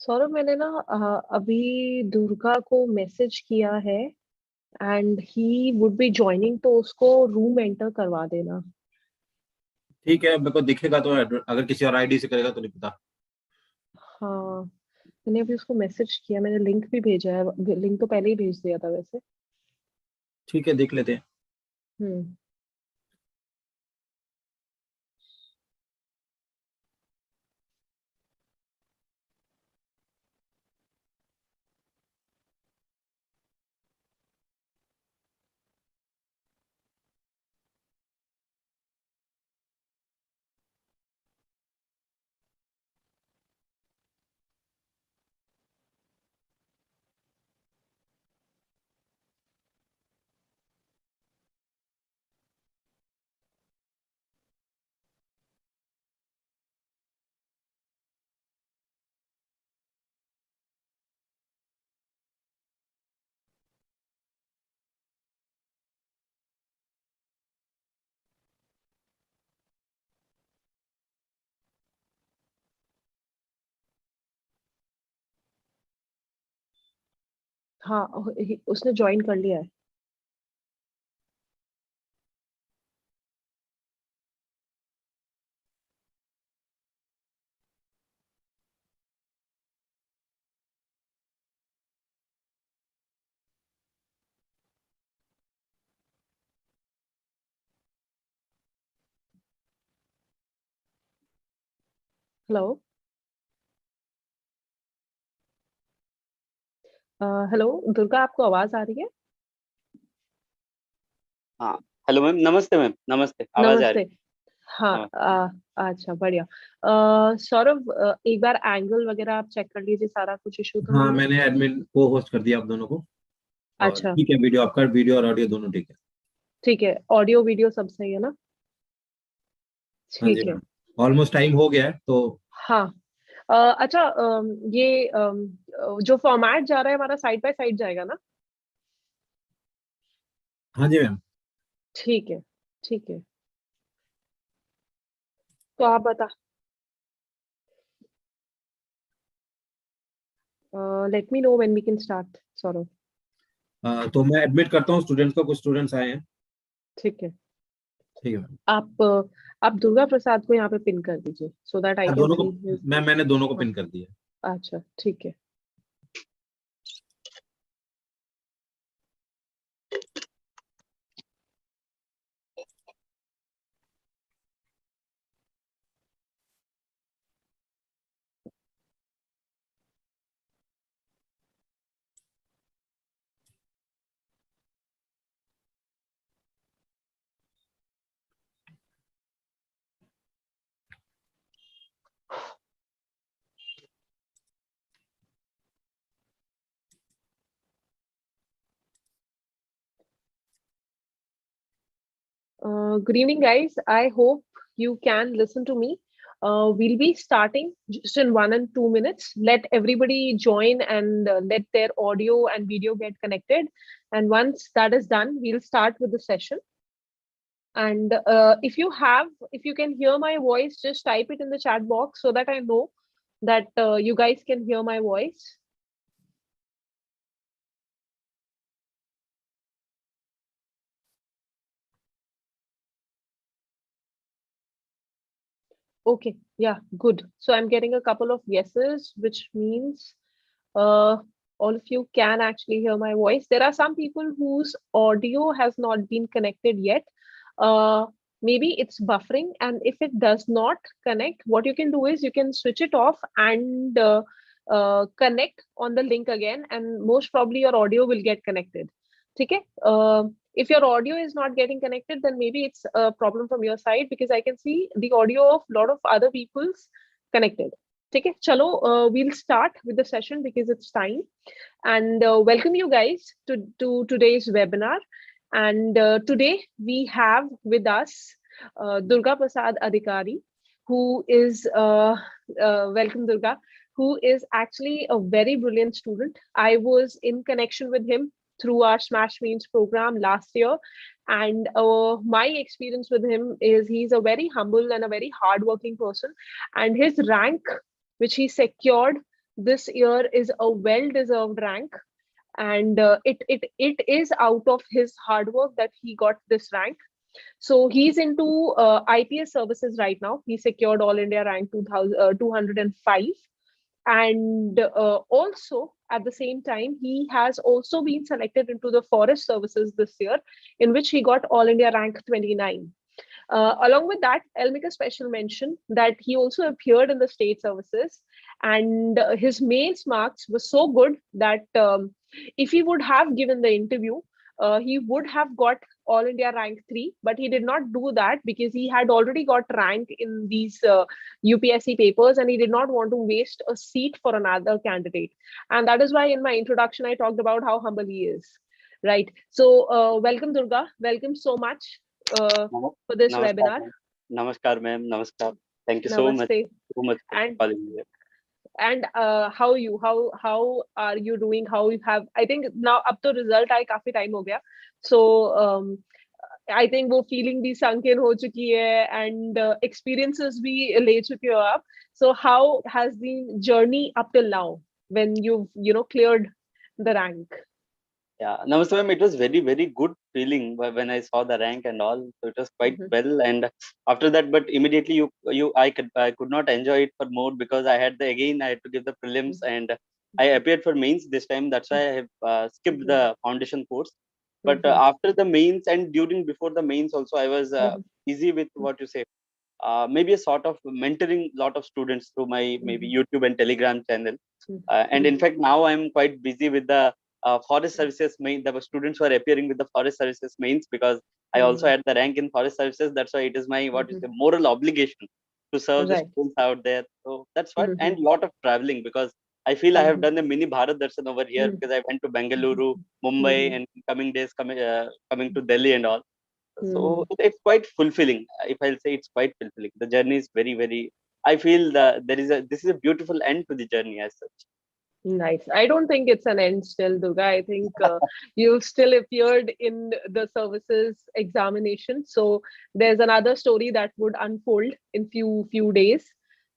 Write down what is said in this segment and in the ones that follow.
सौरभ, मैंने ना अभी दुर्गा को मैसेज किया है and he would be joining, तो उसको रूम एंटर करवा देना। ठीक है, मेरे को दिखेगा तो अगर किसी और आईडी से करेगा तो नहीं पता। हाँ, मैंने अभी उसको मैसेज किया, मैंने लिंक भी भेजा है, लिंक तो पहले ही भेज दिया था वैसे। ठीक है, देख लेते हैं। हम्म। हाँ, उसने ज्वाइन कर लिया है। हेलो। हेलो दुर्गा, आपको आवाज आ रही है? हाँ। हेलो मैम, नमस्ते मैम, नमस्ते, आवाज आ नमस्ते। रही? हाँ। हाँ। अच्छा, बढ़िया। सौरभ, एक बार एंगल वगैरह आप चेक कर लीजिए, सारा कुछ इशू तो हाँ, नहीं है? मैंने एडमिन को होस्ट कर दिया आप दोनों को। और अच्छा, ठीक है, वीडियो आपका, वीडियो और ऑडियो दोनों ठीक है। ठीक है। ऑडियो वीडियो सब सही है ना? हाँ जी ठीक है। मैम, ऑलमोस्ट टाइम हो गया है तो। हाँ। अच्छा, ये जो फॉर्मेट जा रहा है हमारा, साइड बाय साइड जाएगा ना? हाँ जी मैम। ठीक है, ठीक है। तो आप बता। Let me know when we can start, Saurabh. तो मैं एडमिट करता हूँ स्टूडेंट्स को, कुछ स्टूडेंट्स आए हैं। ठीक है। ठीक है मैम। आप दुर्गा प्रसाद को यहाँ पे पिन कर दीजिए, सो दैट आई मैं कैन दोनों को सी हिज। मैंने दोनों को हाँ। पिन कर दिया। अच्छा, ठीक है। Good evening, guys. I hope you can listen to me. We'll be starting just in 1 and 2 minutes. Let everybody join and let their audio and video get connected. And once that is done, we'll start with the session. And if you can hear my voice, just type it in the chat box so that I know that you guys can hear my voice. Okay, yeah, good. So I'm getting a couple of yeses, which means uh, all of you can actually hear my voice. There are some people whose audio has not been connected yet. Uh, Maybe it's buffering, and if it does not connect, what you can do is you can switch it off and connect on the link again, and most probably your audio will get connected. Okay. If your audio is not getting connected, then maybe it's a problem from your side, because I can see the audio of a lot of other people's connected. Okay, chalo, we'll start with the session because it's time. And welcome you guys to today's webinar. And today we have with us Durga Prasad Adhikary, who is, welcome Durga, who is actually a very brilliant student. I was in connection with him through our Smash Mains program last year. And my experience with him is he's a very humble and a very hardworking person. And his rank, which he secured this year is a well-deserved rank, and it is out of his hard work that he got this rank. So he's into IPS services right now. He secured All India rank 205. And also at the same time, he has also been selected into the forest services this year, in which he got All India rank 29. Along with that, I'll make a special mention that he also appeared in the state services, and his mains marks were so good that if he would have given the interview, he would have got All India rank 3, but he did not do that because he had already got rank in these UPSC papers, and he did not want to waste a seat for another candidate. And that is why in my introduction, I talked about how humble he is. Right. So welcome, Durga. Welcome so much for this Namaskar, webinar. ma'am. Namaskar, ma'am. Namaskar. Thank you Namaste. so much for And calling me. how are you? How are you doing? How you have? I think now up to result I काफी time हो गया. So I think वो feeling भी sunk in हो चुकी है, and experiences भी ले चुके हो आप. So how has the journey up till now when you've cleared the rank? Yeah, Namaste, ma'am. It was very good feeling when I saw the rank and all. So it was quite well. And after that, but immediately I could not enjoy it for more because I had to give the prelims, and I appeared for mains this time. That's why I have skipped the foundation course. But after the mains and before the mains also, I was busy with what you say. Maybe a sort of mentoring lot of students through my maybe YouTube and Telegram channel. And in fact, now I'm quite busy with the forest services main. The students who are appearing with the forest services mains, because I also had the rank in forest services. That's why it is my moral obligation to serve the Right. students out there. So that's what, and lot of traveling, because I feel I have done a mini Bharat Darshan over here, because I went to Bengaluru, Mumbai, and coming to Delhi and all. So it's quite fulfilling. If I'll say, it's quite fulfilling. The journey is very. I feel that this is a beautiful end to the journey as such. Nice. I don't think it's an end still, Durga. I think you still appeared in the services examination. So there's another story that would unfold in few days.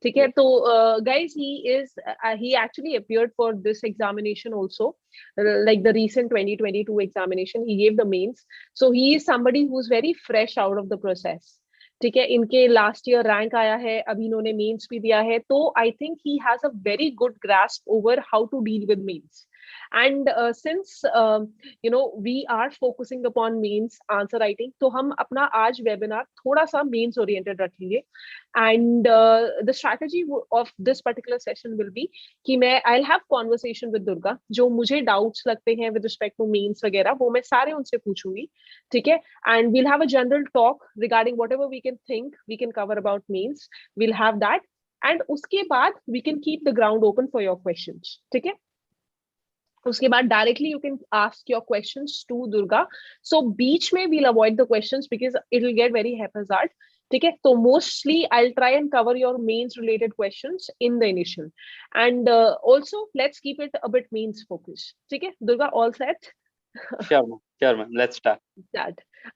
Okay, so guys, he actually appeared for this examination also, like the recent 2022 examination. He gave the mains. So he is somebody who's very fresh out of the process. ठीक है, इनके last year rank आया है, अभी इन्होंने mains भी दिया है, तो I think he has a very good grasp over how to deal with mains. And since we are focusing upon mains answer writing, तो हम अपना आज वेबिनार थोड़ा सा मेंस ओरिएंटेड रखेंगे. And the strategy of this particular session will be कि मैं I have conversation with Durga. जो मुझे डाउट्स लगते हैं विद रिस्पेक्ट टू मेंस वगैरह, वो मैं सारे उनसे पूछूंगी. ठीक है, and we'll have a general talk regarding whatever we can think we can cover about mains. We'll have that, and उसके बाद we can keep the ground open for your questions. ठीक है, उसके बाद directly you can ask your questions to Durga. So बीच में we'll avoid the questions because it will get very haphazard. ठीक है, तो mostly I'll try and cover your mains related questions in the initial, and also let's keep it a bit mains focused. ठीक है, Durga, all set? Sure, ma'am. Let's start.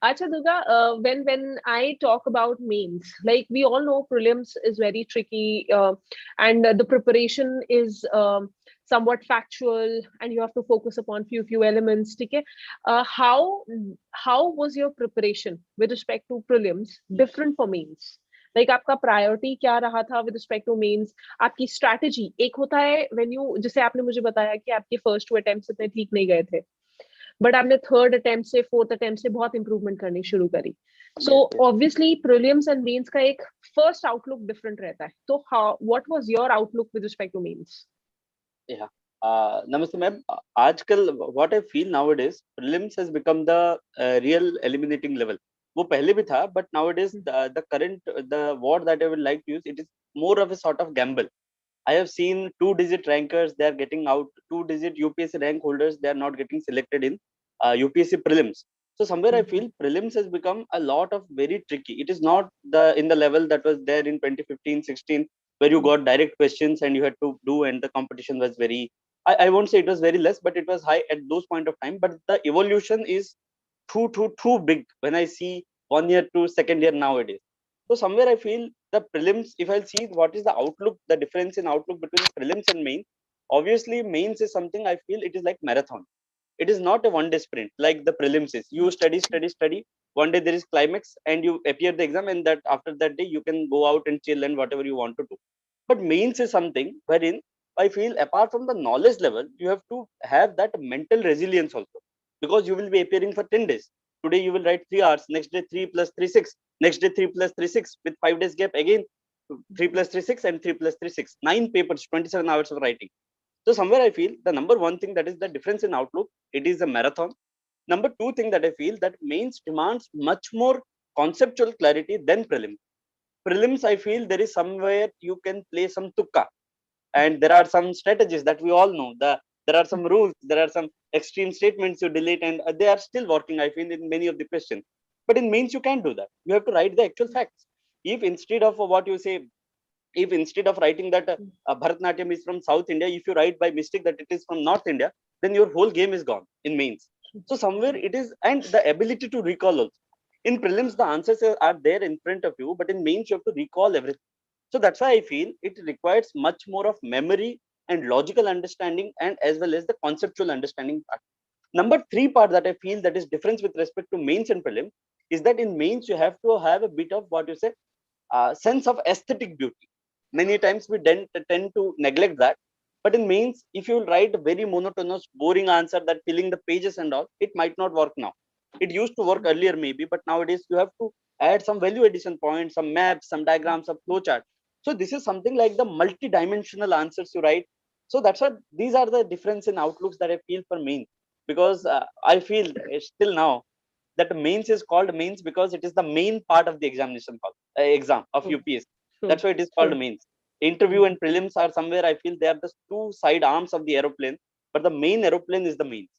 Acha, Durga, when I talk about mains, like we all know prelims is very tricky, and the preparation is somewhat factual, and you have to focus upon few elements. Okay? How was your preparation with respect to prelims different for mains? Like आपका priority क्या रहा था with respect to mains? आपकी strategy एक होता है when you, जैसे आपने मुझे बताया कि आपके फर्स्ट 2 अटेम्प्ट्स इतने ठीक नहीं गए थे, बट आपने थर्ड अटेम्प्ट से फोर्थ अटेम्प्ट से बहुत इंप्रूवमेंट करनी शुरू करी. So obviously prelims and mains का एक फर्स्ट आउटलुक डिफरेंट रहता है. तो what was your outlook with respect to mains? Yeah. Namaste, ma'am. आजकल what I feel nowadays, prelims has become the real eliminating level. वो पहले भी था, but nowadays the word that I would like to use, it is more of a sort of gamble. I have seen 2-digit rankers, they are getting out, 2-digit UPSC rank holders, they are not getting selected in UPSC prelims. So somewhere I feel prelims has become a lot of very tricky. It is not in the level that was there in 2015-16, where you got direct questions and you had to do, and the competition was very, I won't say it was very less, but it was high at those point of time. But the evolution is too big when I see 1 year to second year nowadays. So somewhere I feel the prelims, if I'll see what is the outlook, the difference in outlook between prelims and main, obviously mains is something I feel it is like marathon. It is not a one-day sprint like the prelims is. You study. One day there is climax and you appear the exam, and that after that day you can go out and chill and whatever you want to do. But mains is something wherein I feel apart from the knowledge level, you have to have that mental resilience also, because you will be appearing for 10 days. Today you will write 3 hours, next day 3 plus 3 6, next day 3 plus 3 6, with 5 days gap again 3 plus 3 6 and 3 plus 3 6, 9 papers, 27 hours of writing. So somewhere I feel the number one thing that is the difference in outlook, it is a marathon. Number two thing that I feel that mains demands much more conceptual clarity than prelims. Prelims, I feel there is somewhere you can play some tukka, and there are some strategies that we all know. There are some rules, there are some extreme statements you delete, and they are still working, I feel, in many of the questions. But in mains, you can't do that. You have to write the actual facts. If instead of what you say, if instead of writing that Bharatanatyam is from South India, if you write by mistake that it is from North India, then your whole game is gone in mains. So somewhere it is, and the ability to recall also. In prelims, the answers are there in front of you, but in mains, you have to recall everything. So that's why I feel it requires much more of memory and logical understanding, and as well as the conceptual understanding part. Number three part that I feel that is difference with respect to mains and prelim is that in mains you have to have a bit of what you say sense of aesthetic beauty. Many times we tend to neglect that. But in mains, if you write a very monotonous, boring answer that filling the pages and all, it might not work now. It used to work earlier maybe, but nowadays you have to add some value addition points, some maps, some diagrams, some flowchart. So this is something like the multi-dimensional answers you write. So that's what these are the difference in outlooks that I feel for mains. Because I feel still now that mains is called mains because it is the main part of the examination exam of UPSC. That's why it is called mains. Interview and prelims are somewhere I feel they are the two side arms of the aeroplane, but the main aeroplane is the mains.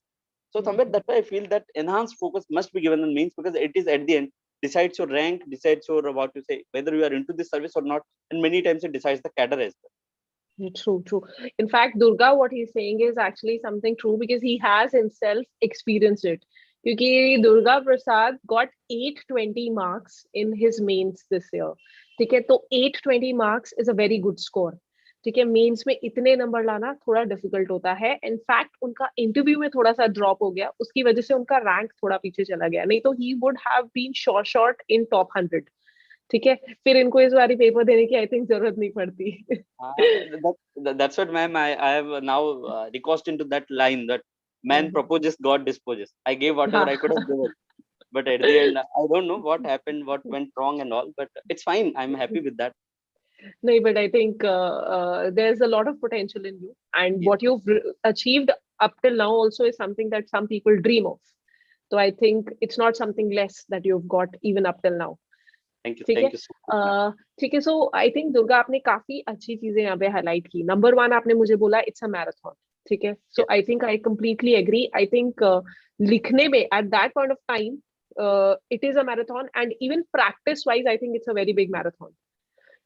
So somewhere that's why I feel that enhanced focus must be given on mains, because it is at the end decides your rank, decides your what you say, whether you are into this service or not, and many times it decides the cadre as well. True. In fact, Durga, what he's saying is actually something true because he has himself experienced it. Because Durga Prasad got 820 marks in his mains this year. ठीक है, तो 820 marks is a very good score. ठीक है, mains में इतने number लाना थोड़ा difficult होता है. इनफैक्ट उनका इंटरव्यू में थोड़ा सा ड्रॉप हो गया, उसकी वजह से उनका रैंक थोड़ा पीछे चला गया. नहीं तो he would have been short in top 100. ठीक है, फिर इनको इस बारी पेपर देने की आई थिंक जरूरत नहीं पड़ती. That's what, ma'am, I have now recourse into that line that man proposes, God disposes. I gave whatever I could have given, but at the end I don't know what happened, what went wrong and all, but it's fine. I'm happy with that. No, but I think there's a lot of potential in you, and what you've achieved up till now also is something that some people dream of. So I think it's not something less that you've got even up till now. Thank you. ठीक है, ठीक है. So I think Durga आपने काफी अच्छी चीजें यहाँ पे हाईलाइट की. नंबर 1 आपने मुझे बोला इट्स अ मैराथन. ठीक है, so I think I completely agree. I think लिखने में at that point of time it is a marathon, and even practice wise I think it's a very big marathon.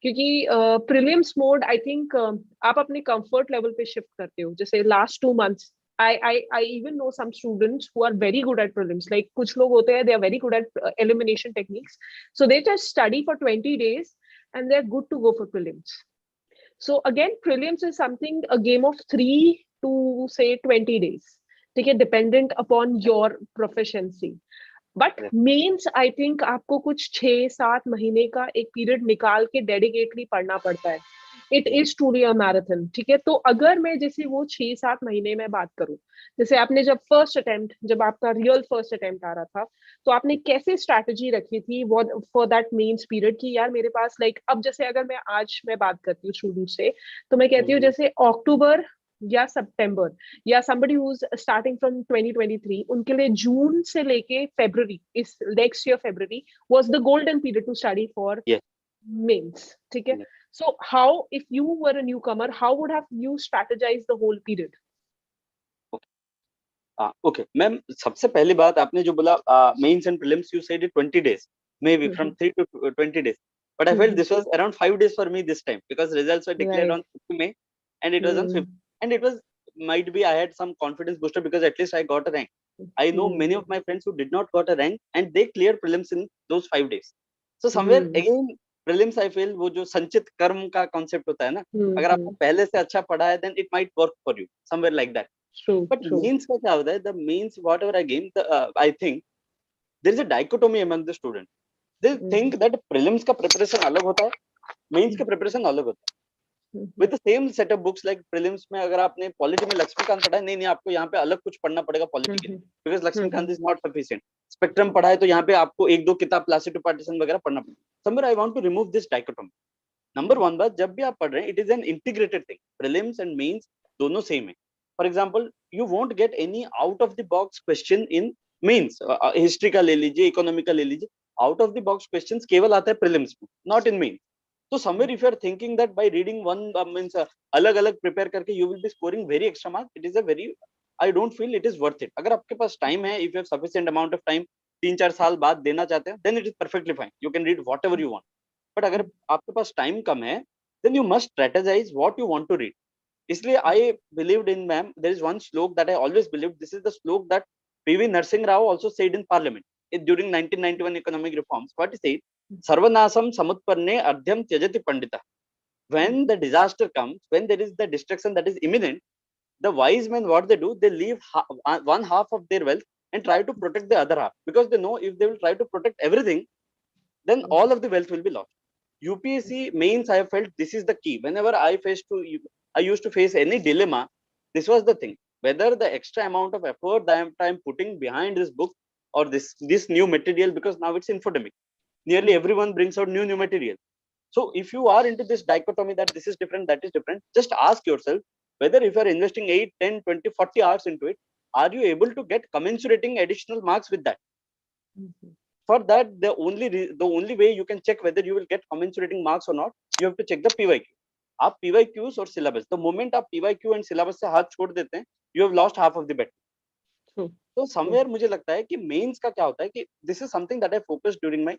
क्योंकि prelims mode I think आप अपने comfort level पे शिफ्ट करते हो. जैसे last 2 months I even know some students who are very good at prelims. Like कुछ लोग होते हैं, they are very good at elimination techniques. So they just study for 20 days and they're good to go for prelims. So again, prelims is something, a game of 3 to say 20 days. ठीक है, dependent upon your proficiency. But mains I think आपको कुछ 6-7 महीने का एक period निकाल के dedicatedly पढ़ना पड़ता है. It is truly a marathon. ठीक है, तो अगर मैं जैसे वो 6-7 महीने में बात करूं, जैसे आपने जब जब आपका रियल फर्स्ट अटेम्प्ट आ रहा था, तो आपने कैसे स्ट्रैटेजी रखी थी फॉर दैट मेंस पीरियड कि यार मेरे पास अब जैसे अगर मैं बात करती हूँ स्टूडेंट से, तो मैं कहती हूँ जैसे अक्टूबर या सितंबर, या somebody who's starting from 2023, उनके लिए जून से लेके फरवरी, इस next year February was the golden period to study for mains. ठीक है, so how, if you were a newcomer, how would have you strategized the whole period? Okay, ma'am, सबसे पहली बात आपने जो बोला mains and prelims, you said it 20 days, maybe from 3 to 20 days, but I felt this was around 5 days for me this time, because results were declared on 5th May and it was on 5th, and it was, might be I had some confidence booster because at least I got a rank. I know many of my friends who did not got a rank and they cleared prelims in those 5 days. So somewhere again prelims I feel वो जो संचित कर्म का concept होता है ना, अगर आपने पहले से अच्छा पढ़ा है, then it might work for you somewhere like that. But mains का क्या होता है, the mains whatever I game, I think there is a dichotomy among the student. They think that prelims का प्रिपरेशन अलग होता है, mains का preparation अलग होता है. With the same set of books, like prelims में अगर आपने पॉलिटी में लक्ष्मीकांत पढ़ा है, नहीं नहीं आपको यहाँ पे अलग कुछ पढ़ना पड़ेगा पॉलिटी के लिए, because Laxmikanth is not sufficient. Spectrum पढ़ा है तो यहाँ पे आपको एक दो किताब प्लासी टू पार्टीशन वगैरह पढ़ना पड़ेगा. Somewhere I want to remove this dichotomy. Number one बात, जब भी आप पढ़ रहे हैं, it is an integrated thing. Prelims and mains दोनों सेम है. For example, you won't get any out of the box question in mains. History का ले लीजिए, इकोनॉमी का ले लीजिए, out of the box questions केवल आता है प्रीलिम्स में, नॉट इन मेंस. तो somewhere if you are thinking that by reading one means अलग अलग prepare करके you will be scoring very extra mark, it is a very, I don't feel it is worth it. अगर आपके पास time है, if you have sufficient amount of time, 3-4 साल बाद देना चाहते हैं, then it is perfectly fine, you can read whatever you want. but अगर आपके पास time कम है, then you must strategize what you want to read. इसलिए I believed in, ma'am, there is one slok that I always believed. This is the slok that PV Narasimha Rao also said in parliament during 1991 economic reforms. What he said, Sarvanasam samutparne ardhyam tyajati pandita. When the disaster comes, when there is the destruction that is imminent, the wise men, what they do, they leave one half of their wealth and try to protect the other half, because they know if they will try to protect everything, then all of the wealth will be lost. UPSC mains, I have felt this is the key. Whenever I used to face any dilemma, this was the thing. Whether the extra amount of effort that I'm putting behind this book or this new material, because now it's infodemic. Nearly everyone brings out new material. So if you are into this dichotomy that this is different, that is different, just ask yourself whether if you are investing 8, 10, 20, 40 hours into it, are you able to get commensurating additional marks with that? For that, the only way you can check whether you will get commensurating marks or not, you have to check the PYQ. आप PYQs और syllabus, the moment आप PYQ and syllabus से हाथ छोड़ देते हैं, you have lost half of the battle. तो somewhere मुझे लगता है कि mains का क्या होता है कि this is something that I focused during my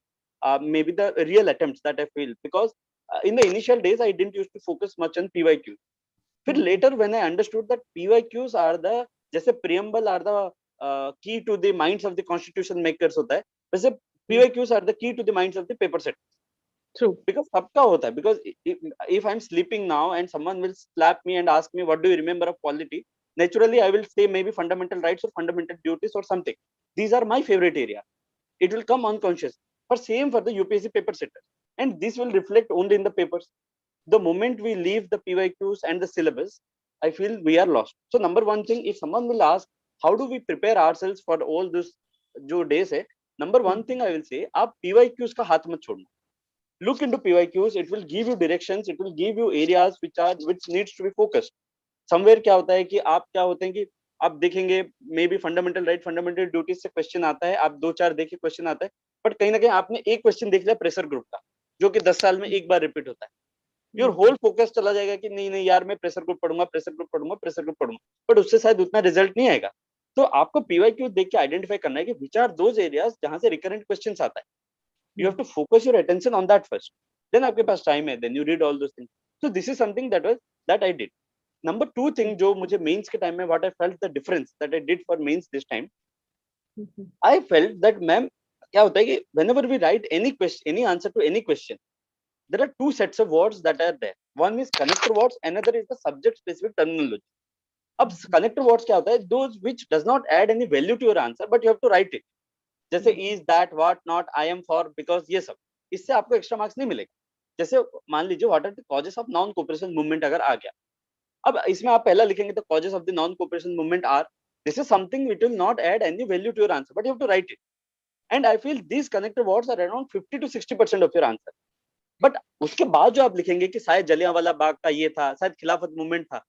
maybe the real attempts that I feel, because in the initial days I didn't used to focus much on PYQ. फिर later when I understood that PYQs are the, जैसे preamble are the key to the minds of the constitution makers होता है, वैसे PYQs are the key to the minds of the paper setters. True. Because सबका होता है, because if I'm sleeping now and someone will slap me and ask me what do you remember of polity, naturally I will say maybe fundamental rights or fundamental duties or something. These are my favorite area. It will come unconscious. For same for the UPSC paper setter, and this will reflect only in the papers. The moment we leave the PYQs and the syllabus, I feel we are lost. So number one thing, if someone will ask how do we prepare ourselves for all this जो days है, number one thing I will say, आप PYQs का हाथ मत छोड़ना. Look into PYQs, it will give you directions, it will give you areas which needs to be focused. Somewhere क्या होता है कि आप क्या होते हैं कि आप देखेंगे may be fundamental right, fundamental duties से क्वेश्चन आता है, आप 2-4 देखिए क्वेश्चन आता है, बट कहीं ना कहीं आपने एक क्वेश्चन देख लिया प्रेशर ग्रुप का, जो कि 10 साल में एक बार रिपीट होता है. योर होल फोकस चला जाएगा कि नहीं नहीं यार मैं प्रेशर ग्रुप पढ़ूंगा, प्रेशर ग्रुप पढ़ूंगा, प्रेशर ग्रुप पढ़ूंगा, बट उससे शायद उतना रिजल्ट नहीं आएगा. तो आपको PYQ देख के आइडेंटिफाई करना है कि विच आर दोज एरियाज जहां से रिकरेंट क्वेश्चन आता है. You have to focus your attention on that first, then आपके पास टाइम है, then you read all those things. So this is something that I did. Number 2 thing जो मुझे mains के टाइम में what I felt the difference that I did for mains this time, I felt that ma'am क्या होता है कि whenever we write any question, any answer to any question, there are two sets of words that are there. One is connector words, another is the subject specific terminology. अब connector words क्या होता है, those which does not add any value to your answer but you have to write it. जैसे is, that, what, not, I am, for, because, ये सब, इससे आपको extra marks नहीं मिलेगा. जैसे मान लीजिए what are the causes of non cooperation movement अगर आ गया, अब इसमें आप पहला लिखेंगे तो causes of the non cooperation movement are, this is something which will not add any value to your answer but you have to write it, and I feel these connector words are around 50 to 60% of your answer. but उसके बाद जो आप लिखेंगे कि शायद जलियांवाला बाग का ये था, शायद खिलाफत मूवमेंट था,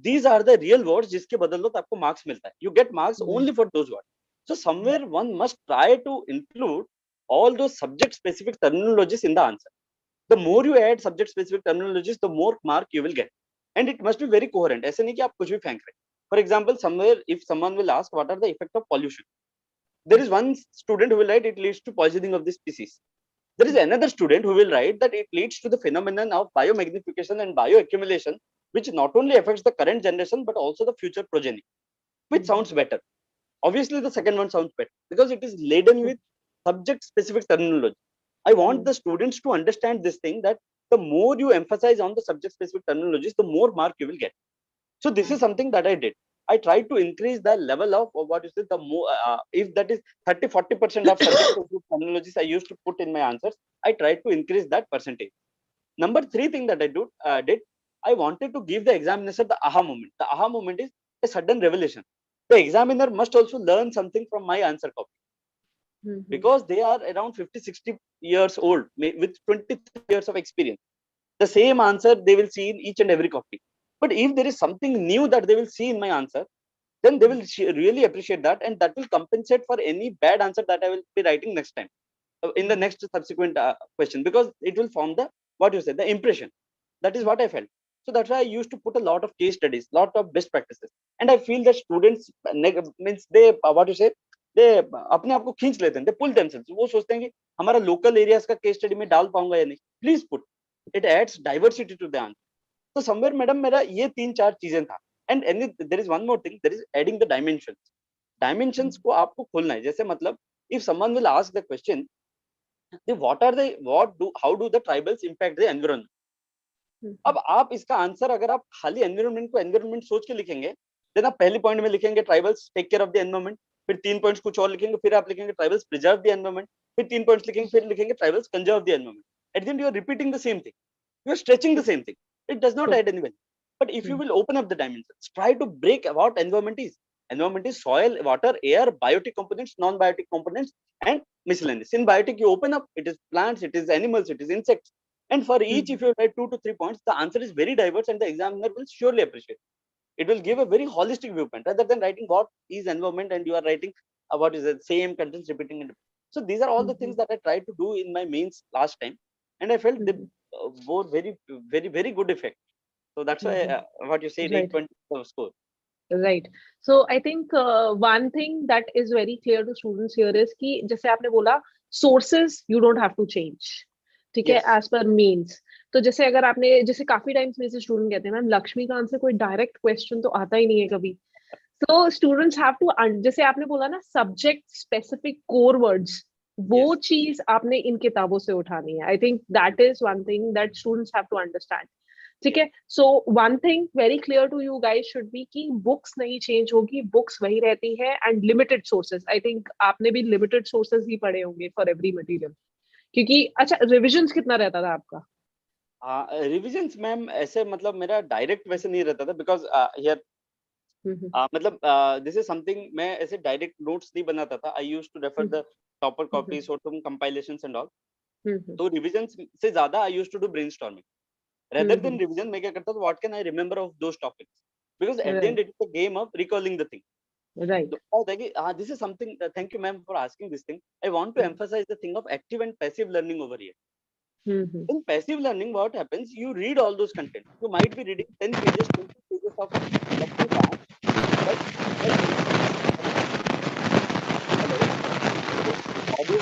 these are the real words जिसके बदल दो तो आपको मार्क्स मिलता है. you get marks only for those words. so somewhere one must try to include all those subject specific terminologies in the answer. the more you add subject specific terminologies, the more mark you will get. And it must be very coherent. ऐसे नहीं कि आप कुछ भी फेंक रहे. For example, somewhere if someone will ask what are the effect of pollution, there is one student who will write it leads to poisoning of the species. There is another student who will write that it leads to the phenomenon of biomagnification and bioaccumulation, which not only affects the current generation but also the future progeny. Which sounds better? Obviously, the second one sounds better because it is laden with subject specific terminology. I want the students to understand this thing, that the more you emphasize on the subject specific terminologies, the more mark you will get. So this is something that I did. I tried to increase the level of what is it, the more, if that is 30-40% of subject specific terminologies I used to put in my answers, I tried to increase that percentage. Number 3 thing that I did, I wanted to give the examiner the aha moment. The aha moment is a sudden revelation. The examiner must also learn something from my answer copy, because they are around 50-60 years old with 23 years of experience. The same answer they will see in each and every copy. But if there is something new that they will see in my answer, then they will really appreciate that, and that will compensate for any bad answer that I will be writing next time, in the next subsequent question, because it will form the, what you say, the impression. That is what I felt. So that's why I used to put a lot of case studies, lot of best practices, and I feel that students means they what you say, they अपने आप को खींच लेते हैं, they pull themselves. वो सोचते हैं कि हमारा local areas का case study में डाल पाऊंगा या नहीं. Please put. It adds diversity to the answer. So somewhere, madam, मेरा ये 3-4 चीजें था. And there is one more thing, there is adding the dimensions. Dimensions को आपको खोलना है. जैसे मतलब, if someone will ask the question, how do the tribals impact the environment? अब आप इसका आंसर अगर आप खाली एनवायरनमेंट को एनवायरनमेंट सोच के लिखेंगे, देन आप पहली पॉइंट में लिखेंगे tribals take care of the environment, फिर 3 पॉइंट्स कुछ और लिखेंगे, फिर आप लिखेंगे ट्राइबल्स प्रिजर्व द एनवायरनमेंट, फिर 3 पॉइंट्स लिखेंगे, फिर लिखेंगे tribals conserve the environment. At the end you are repeating the same thing, you are stretching the same thing. It does not add any value. But if you will open up the dimensions, try to break what environment is. Environment is soil, water, air, biotic components, non-biotic components, and miscellaneous. In biotic, you open up, it is plants, it is animals, it is insects. And for each, if you write 2 to 3 points, the answer is very diverse, and the examiner will surely appreciate. It will give a very holistic viewpoint, rather than writing what is environment and you are writing what is the same contents repeating. So these are all the things that I tried to do in my mains last time, and I felt they bore very good effect. So that's why what you said, Right. 820 score. Right. So I think one thing that is very clear to students here is कि जैसे आपने बोला sources you don't have to change. ठीक है, Yes. as per means. तो जैसे अगर आपने, जैसे काफी टाइम्स में से स्टूडेंट कहते हैं मैम लक्ष्मीकांत से कोई डायरेक्ट क्वेश्चन तो आता ही नहीं है कभी. So students have to, जैसे आपने बोला ना subject specific core words, वो Yes. चीज आपने इन किताबों से उठानी है. I think that is one thing that students have to understand. ठीक है. So one thing very clear to you guys should be कि बुक्स नहीं चेंज होगी, बुक्स वही रहती है, and limited sources. I think आपने भी लिमिटेड सोर्सेज ही पढ़े होंगे फॉर एवरी मटेरियल, क्योंकि अच्छा रिविजन्स कितना रहता था आपका? रिविजन्स मैम ऐसे मतलब मेरा डायरेक्ट वैसे नहीं रहता था, बिकॉज हियर मतलब दिस इज समथिंग, मैं ऐसे डायरेक्ट नोट्स नहीं बनाता था. I used to refer the topper copies और सम कंपाइलेशंस एंड ऑल. तो रिविजन्स से ज्यादा I used to do brainstorming. Rather than revision, मैं क्या करता था, what can I remember of those topics? Because at the end it is a game of recalling the thing. Right. So this is something. Thank you, ma'am, for asking this thing. I want to emphasize the thing of active and passive learning over here. In passive learning, what happens? You read all those content. You might be reading 10 pages, 20 pages of Lakshmikant, but audio.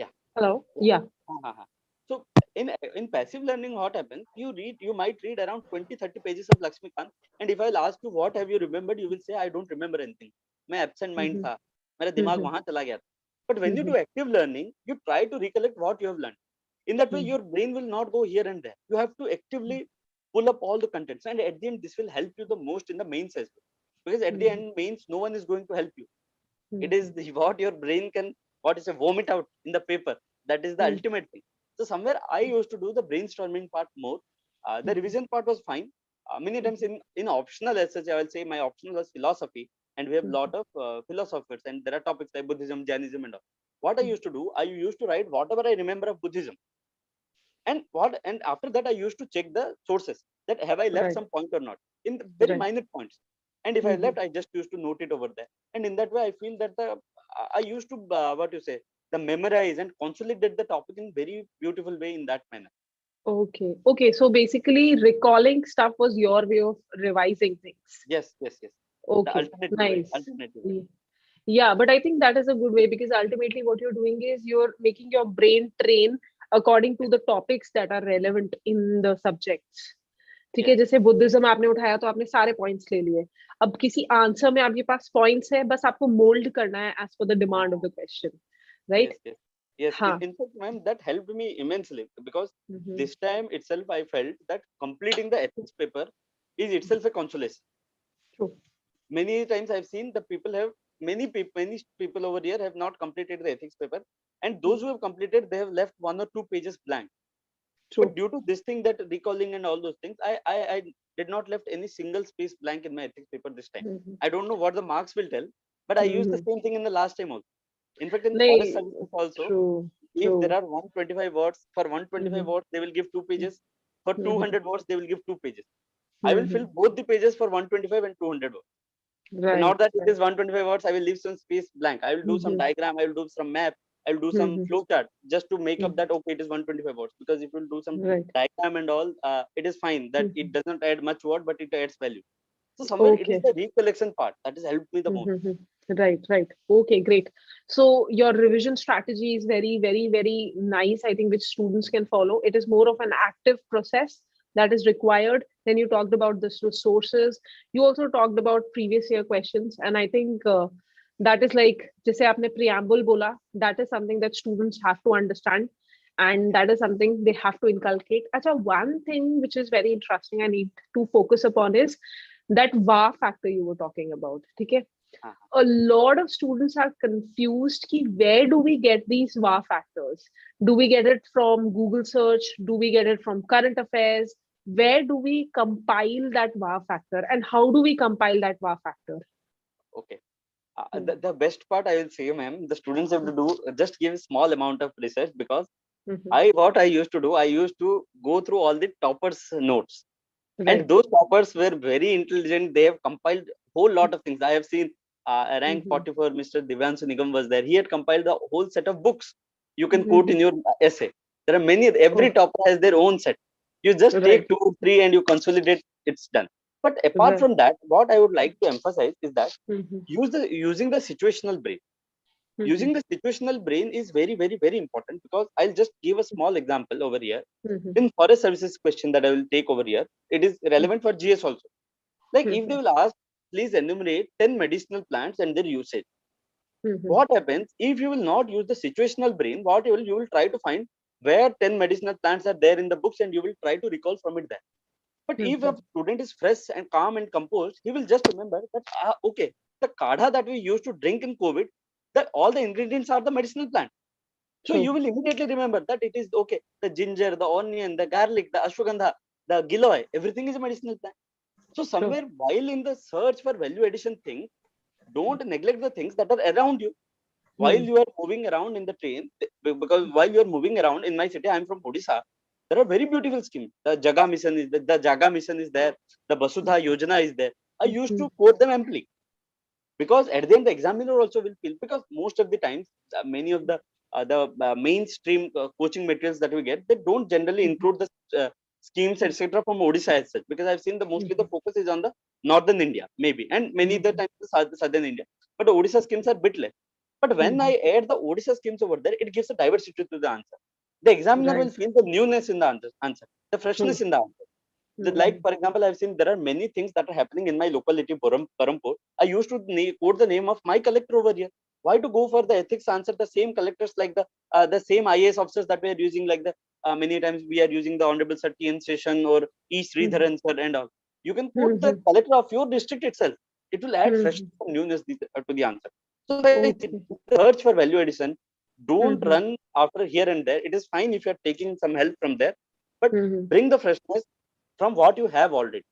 Yeah. Hello. Yeah. So in passive learning, what happens? You might read around 20-30 pages of Lakshmikant, and if I'll ask you what have you remembered, you will say I don't remember anything. मैं absent mind था, मेरा दिमाग वहां चला गया था. But when you do active learning, you try to recollect what you have learned. In that way, your brain will not go here and there. You have to actively pull up all the contents, and at the end, this will help you the most in the mains as well. Because at the end, mains, no one is going to help you. It is what your brain can, what is a vomit out in the paper. That is the ultimate thing. So somewhere I used to do the brainstorming part more. The revision part was fine. Many times in optional essays, I will say my optional was philosophy, and we have a lot of philosophers, and there are topics like Buddhism, Jainism, and all. What I used to do, I used to write whatever I remember of Buddhism, and after that I used to check the sources, that have I left some point or not, in very minor points. And if I left, I just used to note it over there. And in that way, I feel that I used to what you say, the memorize and consolidate the topic in very beautiful way in that manner. Okay. So basically, recalling stuff was your way of revising things. Yes. Okay. Nice. Alternative. Yeah, but I think that is a good way, because ultimately what you're doing is you're making your brain train according to the topics that are relevant in the subjects. ठीक है. जैसे Buddhism आपने उठाया तो आपने सारे points ले लिए. अब किसी आंसर में आपके पास पॉइंट्स है, बस आपको मोल्ड करना है as per the demand of the question. right? Yes. Huh. In fact, ma'am, that helped me immensely because Mhm. this time itself I felt that completing the ethics paper is itself a consolation. True. Many times I've seen the people have many people over here have not completed the ethics paper, and those who have completed, they have left 1 or 2 pages blank. But True. due to this thing, that recalling and all those things, I did not left any single space blank in my ethics paper this time. Mhm. I don't know what the marks will tell, but I used the Mhm. same thing in the last time also. In fact, in forest Nay, services also, true. if there True. are 125 words, for 125 Mhm. words they will give 2 pages. For Mhm. 200 words they will give 2 pages. I will fill Mhm. both the pages for 125 and 200 words. Right. Not that it Right. is 125 words, I will leave some space blank. I will do some Mhm. diagram, I will do some map, I will do some Mhm. flow chart just to make up Mhm. that okay, it is 125 words. Because if you will do some Right. diagram and all, it is fine that it Mhm. does not add much word, but it adds value. So somewhere it is Okay. the recollection part that has helped me the most. Mhm. Right, right. Okay, great. So your revision strategy is very, very, very nice. I think which students can follow. It is more of an active process that is required. Then you talked about this resources. You also talked about previous year questions, and I think that is like, जैसे आपने preamble बोला, that is something that students have to understand, and that is something they have to inculcate. Acha, one thing which is very interesting I need to focus upon is that wow factor you were talking about. Okay, Uh, a lot of students are confused ki where do we get these wow factors? Do we get it from Google search? Do we get it from current affairs? Where do we compile that wow factor, and how do we compile that wow factor? okay. Hmm. The best part I will say, ma'am, the students have to do just give a small amount of research because Mhm. what I used to do, I used to go through all the toppers' notes. And Right. those toppers were very intelligent. They have compiled whole lot of things. I have seen rank Mhm. 44, Mr. Divyanshu Nigam was there. He had compiled a whole set of books you can quote in Mhm. your essay. There are many, every Oh, topper has their own set. You just take right. 2 or 3 and you consolidate, it's done. But apart Right. from that, what I would like to emphasize is that Mhm. using the situational brain. Mhm. Using the situational brain is very, very, very important because I'll just give a small example over here. Mhm. In forest services question that I will take over here, it is relevant for GS also. Like if they Mhm. will ask, please enumerate 10 medicinal plants and their usage. Mhm. What happens if you will not use the situational brain? What you will try to find where 10 medicinal plants are there in the books and you will try to recall from it there. But if a Mhm. student is fresh and calm and composed, he will just remember that okay, the kadha that we used to drink in COVID, that all the ingredients are the medicinal plant. So you True. will immediately remember that it is okay. The ginger, the onion, the garlic, the ashwagandha, the giloy, everything is a medicinal plant. So True. somewhere while in the search for value addition thing, don't neglect the things that are around you. While Hmm. you are moving around in the train, because while you are moving around in my city, I'm from Odisha. There are very beautiful schemes. The Jaga mission is there. The Basudha Yojana is there. I used Mhm. to quote them amply because at the end the examiner also will feel, because most of the times many of the mainstream coaching materials that we get, they don't generally Mhm. include the uh, schemes etc from Odisha as such, because I've seen the mostly the Mhm. focus is on the northern India maybe, and many of the Mhm. times the southern India, but the Odisha schemes are bit less. But when I Mhm. add the Odisha schemes over there, it gives a diversity to the answer. The examiner will Right. feel the newness in the answer, the freshness True. in the answer. Like Mhm. for example, I've seen there are many things that are happening in my locality, Parampur. I used to quote the name of my collector over here. Why to go for the ethics answer? The same collectors, like the same IAS officers that we are using, like the many times we are using the Honorable Sir T.N. Session or E. Mhm. Sridharan sir and all. You can quote the Mhm. collector of your district itself. It will add fresh Mhm. newness to the answer. So the Okay. search for value addition. Don't Mhm. run after here and there. It is fine if you are taking some help from there, but Mhm. bring the freshness from what you have already.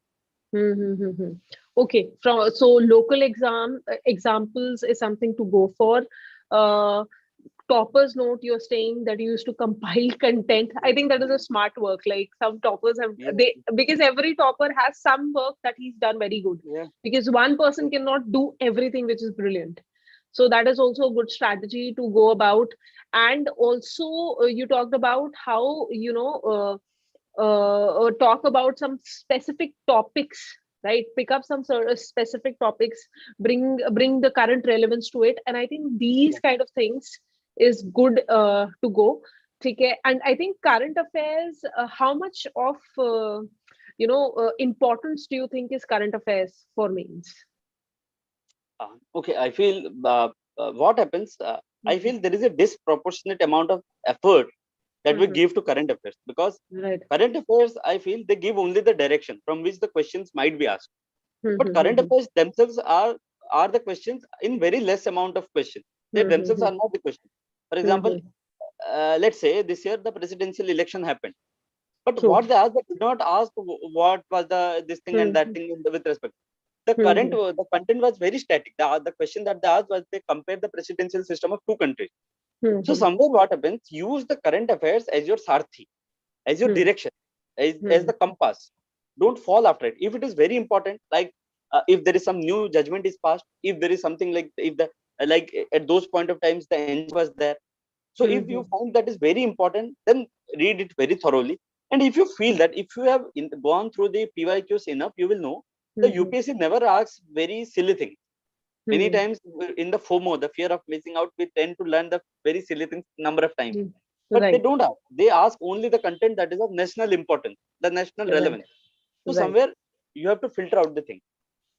Mhm. Okay. From so local examples is something to go for. Uh, Toppers note, you're saying that you used to compile content. I think that is a smart work. Like some toppers have Yes, they, because every topper has some work that he's done very good. yeah, Because one person yes, cannot do everything which is brilliant. So that is also a good strategy to go about. And also, you talked about how talk about some specific topics, right? Pick up some sort of specific topics, bring the current relevance to it, and I think these yeah. kind of things is good to go. Okay. And I think current affairs, how much of importance do you think is current affairs for mains? Okay, I feel what happens. I feel there is a disproportionate amount of effort that we give to current affairs, because Right. current affairs, I feel they give only the direction from which the questions might be asked. But current affairs themselves are the questions in very less amount of questions. They themselves are not the question. For example, let's say this year the presidential election happened, but True. what they asked, they did not ask what was the this thing and that thing with respect. The the content was very static. The question that they asked was, they compared the presidential system of two countries. So somewhere what happens, use the current affairs as your sarthi, as your direction, as the compass. Don't fall after it. If it is very important, like if there is some new judgment is passed, if there is something like, if the like at those point of times the engine was there. So if you find that is very important, then read it very thoroughly. And if you feel that if you have gone through the PYQs enough, you will know the UPSC never asks very silly things. Many times in the FOMO, the fear of missing out, we tend to learn the very silly things number of times. But they don't ask. They ask only the content that is of national importance, the national relevance. So somewhere you have to filter out the thing.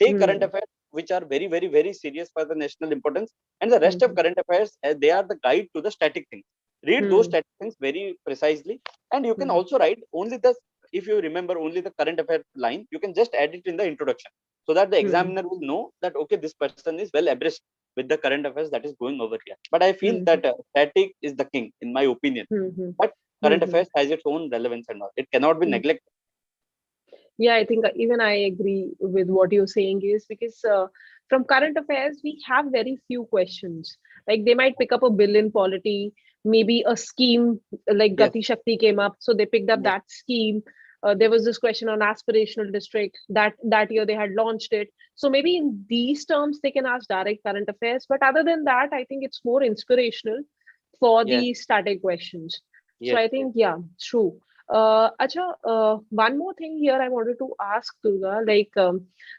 Take current affairs, which are very, very, very serious for the national importance, and the rest of current affairs, they are the guide to the static things. Read those static things very precisely, and you can also write only the, if you remember only the current affair line, you can just add it in the introduction, so that the examiner will know that okay, this person is well abreast with the current affairs that is going over here. But I feel that static is the king, in my opinion. But current affairs has its own relevance and all. It cannot be neglected. Yeah, I think even I agree with what you're saying, is because from current affairs, we have very few questions. Like they might pick up a bill in polity, maybe a scheme like Gati Shakti came up. So they picked up that scheme. There was this question on aspirational district that year they had launched it. So maybe in these terms, they can ask direct current affairs. But other than that, I think it's more inspirational for the static questions. So I think, yeah, true. One more thing here I wanted to ask Durga, like,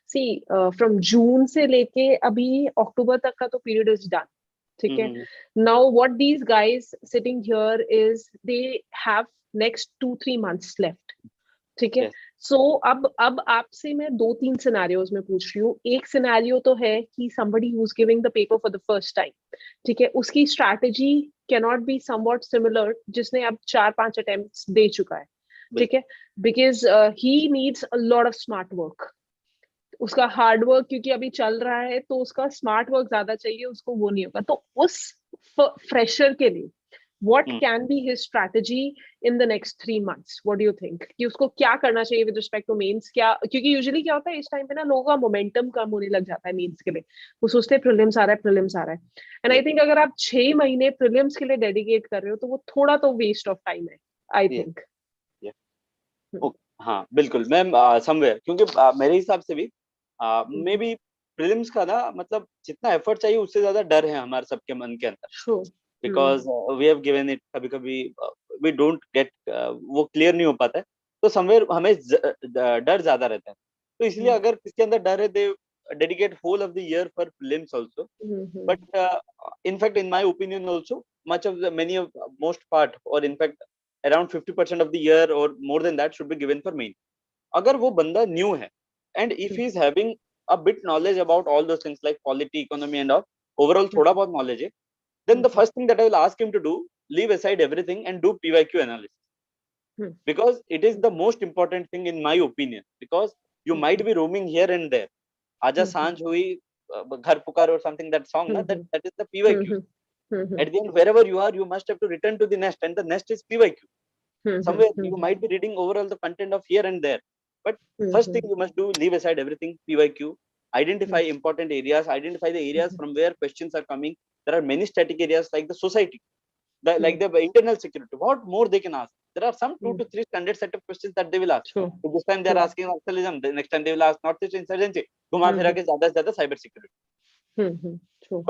see, from June se leke abhi October tak ka to period is done. Okay. Now, what these guys sitting here is they have next 2-3 months left. ठीक है. So अब आपसे मैं 2-3 scenarios में पूछ रही हूँ. एक सिनेरियो तो है कि somebody who's giving the paper for the first time, ठीक है, उसकी strategy cannot be somewhat similar जिसने अब 4-5 attempts दे चुका है, ठीक है, because he needs a lot of smart work. उसका हार्ड वर्क क्योंकि अभी चल रहा है तो उसका स्मार्ट वर्क ज्यादा चाहिए, उसको वो नहीं होगा. तो उस फ्रेशर के लिए what can be his strategy in the next 3 months? What do you think? कि उसको क्या करना चाहिए with respect to mains? क्या, क्योंकि यूजुअली क्या होता है इस टाइम पे ना, लोगों का मोमेंटम कम होने लग जाता है मेंस के लिए. वो सोचते हैं प्रीलिम्स आ रहा है. एंड आई थिंक अगर आप 6 महीने प्रीलिम्स के लिए डेडिकेट कर रहे हो तो वो थोड़ा तो वेस्ट ऑफ टाइम है, आई थिंक. हाँ बिल्कुल मैम, समवेयर, क्योंकि मेरे हिसाब से भी मे बी प्रीलिम्स का ना, मतलब जितना एफर्ट चाहिए उससे ज्यादा डर है हमारे सबके मन के अंदर. Because we have given it, कभी कभी वी डोंट गेट, वो क्लियर नहीं हो पाता है, तो समवेयर हमें डर ज्यादा रहता है. तो इसलिए अगर किसके अंदर डर है, they dedicate whole of the year for prelims also. But in fact in my opinion also, much of the many of most part, or in fact around 50% of the year or more than that should be given for main. अगर वो बंदा new है and if he is having a bit knowledge about all those things like polity, economy and all, overall थोड़ा बहुत knowledge है, then the first thing that I will ask him to do, leave aside everything and do PYQ analysis. Because it is the most important thing in my opinion, because you might be roaming here and there. Aja Sanj hui, Ghar Pukar or something, that song, that is the PYQ. At the end, wherever you are, you must have to return to the nest, and the nest is PYQ. Somewhere you might be reading overall the content of here and there. But first thing you must do, leave aside everything, PYQ. Identify important areas, identify the areas from where questions are coming. There are many static areas like the society, like the internal security. What more they can ask? There are some 2 to 3 standard set of questions that they will ask. So this time they are asking nationalism. The next time they will ask northeast insurgency. घुमा फिरा के ज़्यादा से ज़्यादा cyber security.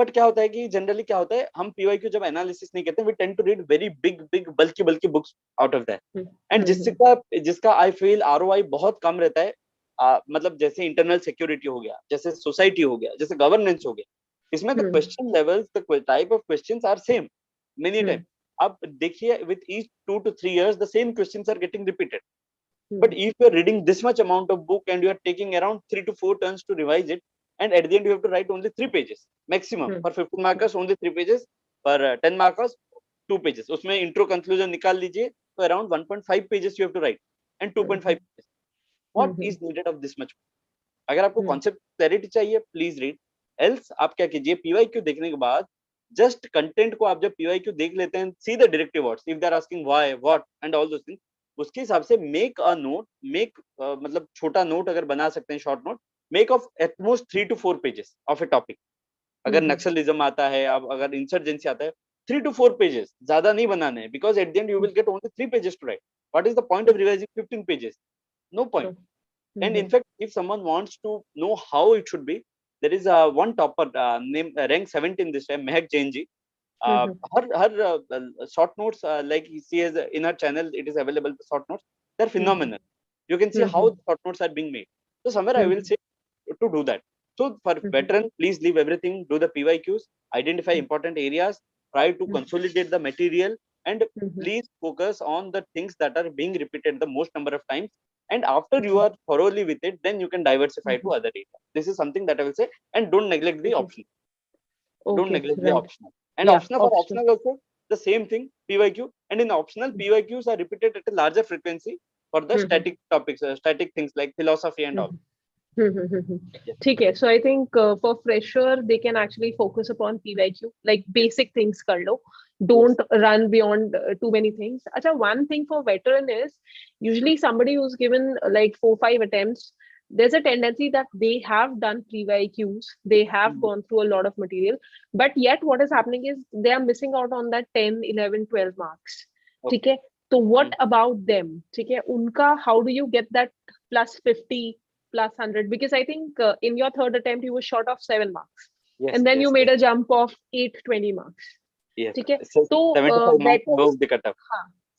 But क्या होता है कि generally क्या होता है, हम PYQ जब analysis नहीं करते, we tend to read very big bulky books out of that. And जिसका I feel ROI बहुत कम रहता है. मतलब जैसे internal security हो गया, जैसे society हो गया, जैसे governance हो गया. इसमें the question levels, the type of questions are same many times. अब देखिए, with each 2 to 3 years the same questions are getting repeated. But if you are reading this much amount of book and you are taking around 3 to 4 turns to revise it, and at the end you have to write only 3 pages maximum for 15 markers, only 3 pages, पर 10 marks 2 pages, उसमें intro conclusion निकाल लीजिए तो around 1.5 pages you have to write and 2.5 pages. What is needed of this much? अगर आपको concept clarity चाहिए please read, else आप क्या कीजिए PYQ देखने के बाद just content को आप जब PYQ देख लेते हैं, see the directive words if they are asking why, what and all those things, उसके हिसाब से make a note, make मतलब छोटा note अगर बना सकते हैं short note, make of at most 3 to 4 pages of a topic. अगर नक्सलिज्म आता है, अब अगर इंसर्जेंसी आता है, 3 to 4 pages, ज्यादा नहीं बनाने हैं, because at the end you will get only 3 pages to write. What is the point of revising 15 pages? No point. And in fact, if someone wants to know how it should be, there is one topper named rank 17 this time, Mehak Jain ji. Her short notes, like she has in her channel, it is available. The short notes, they're phenomenal. You can see how the short notes are being made. So somewhere I will say to do that. So for veteran, please leave everything, do the PYQs, identify important areas, try to consolidate the material, and please focus on the things that are being repeated the most number of times. And after you are thoroughly with it, then you can diversify to other areas. This is something that I will say, and don't neglect the optional. Don't neglect the optional. And optional for optional also the same thing, PYQ. And in optional, PYQs are repeated at a larger frequency for the static topics, static things like philosophy and all. ठीक है, so I think for fresher they can actually focus upon PYQ, like basic things कर लो, don't run beyond too many things. अच्छा, one thing for veteran is usually somebody who's given like 4-5 attempts, there's a tendency that they have done PYQs, they have gone through a lot of material, but yet what is happening is they are missing out on that 10, 11, 12 marks. ठीक है, तो what about them? ठीक है, उनका how do you get that plus 50 plus 100, because I think in your third attempt you were short of 7 marks, and then you made a jump of 820 marks. ठीक है, तो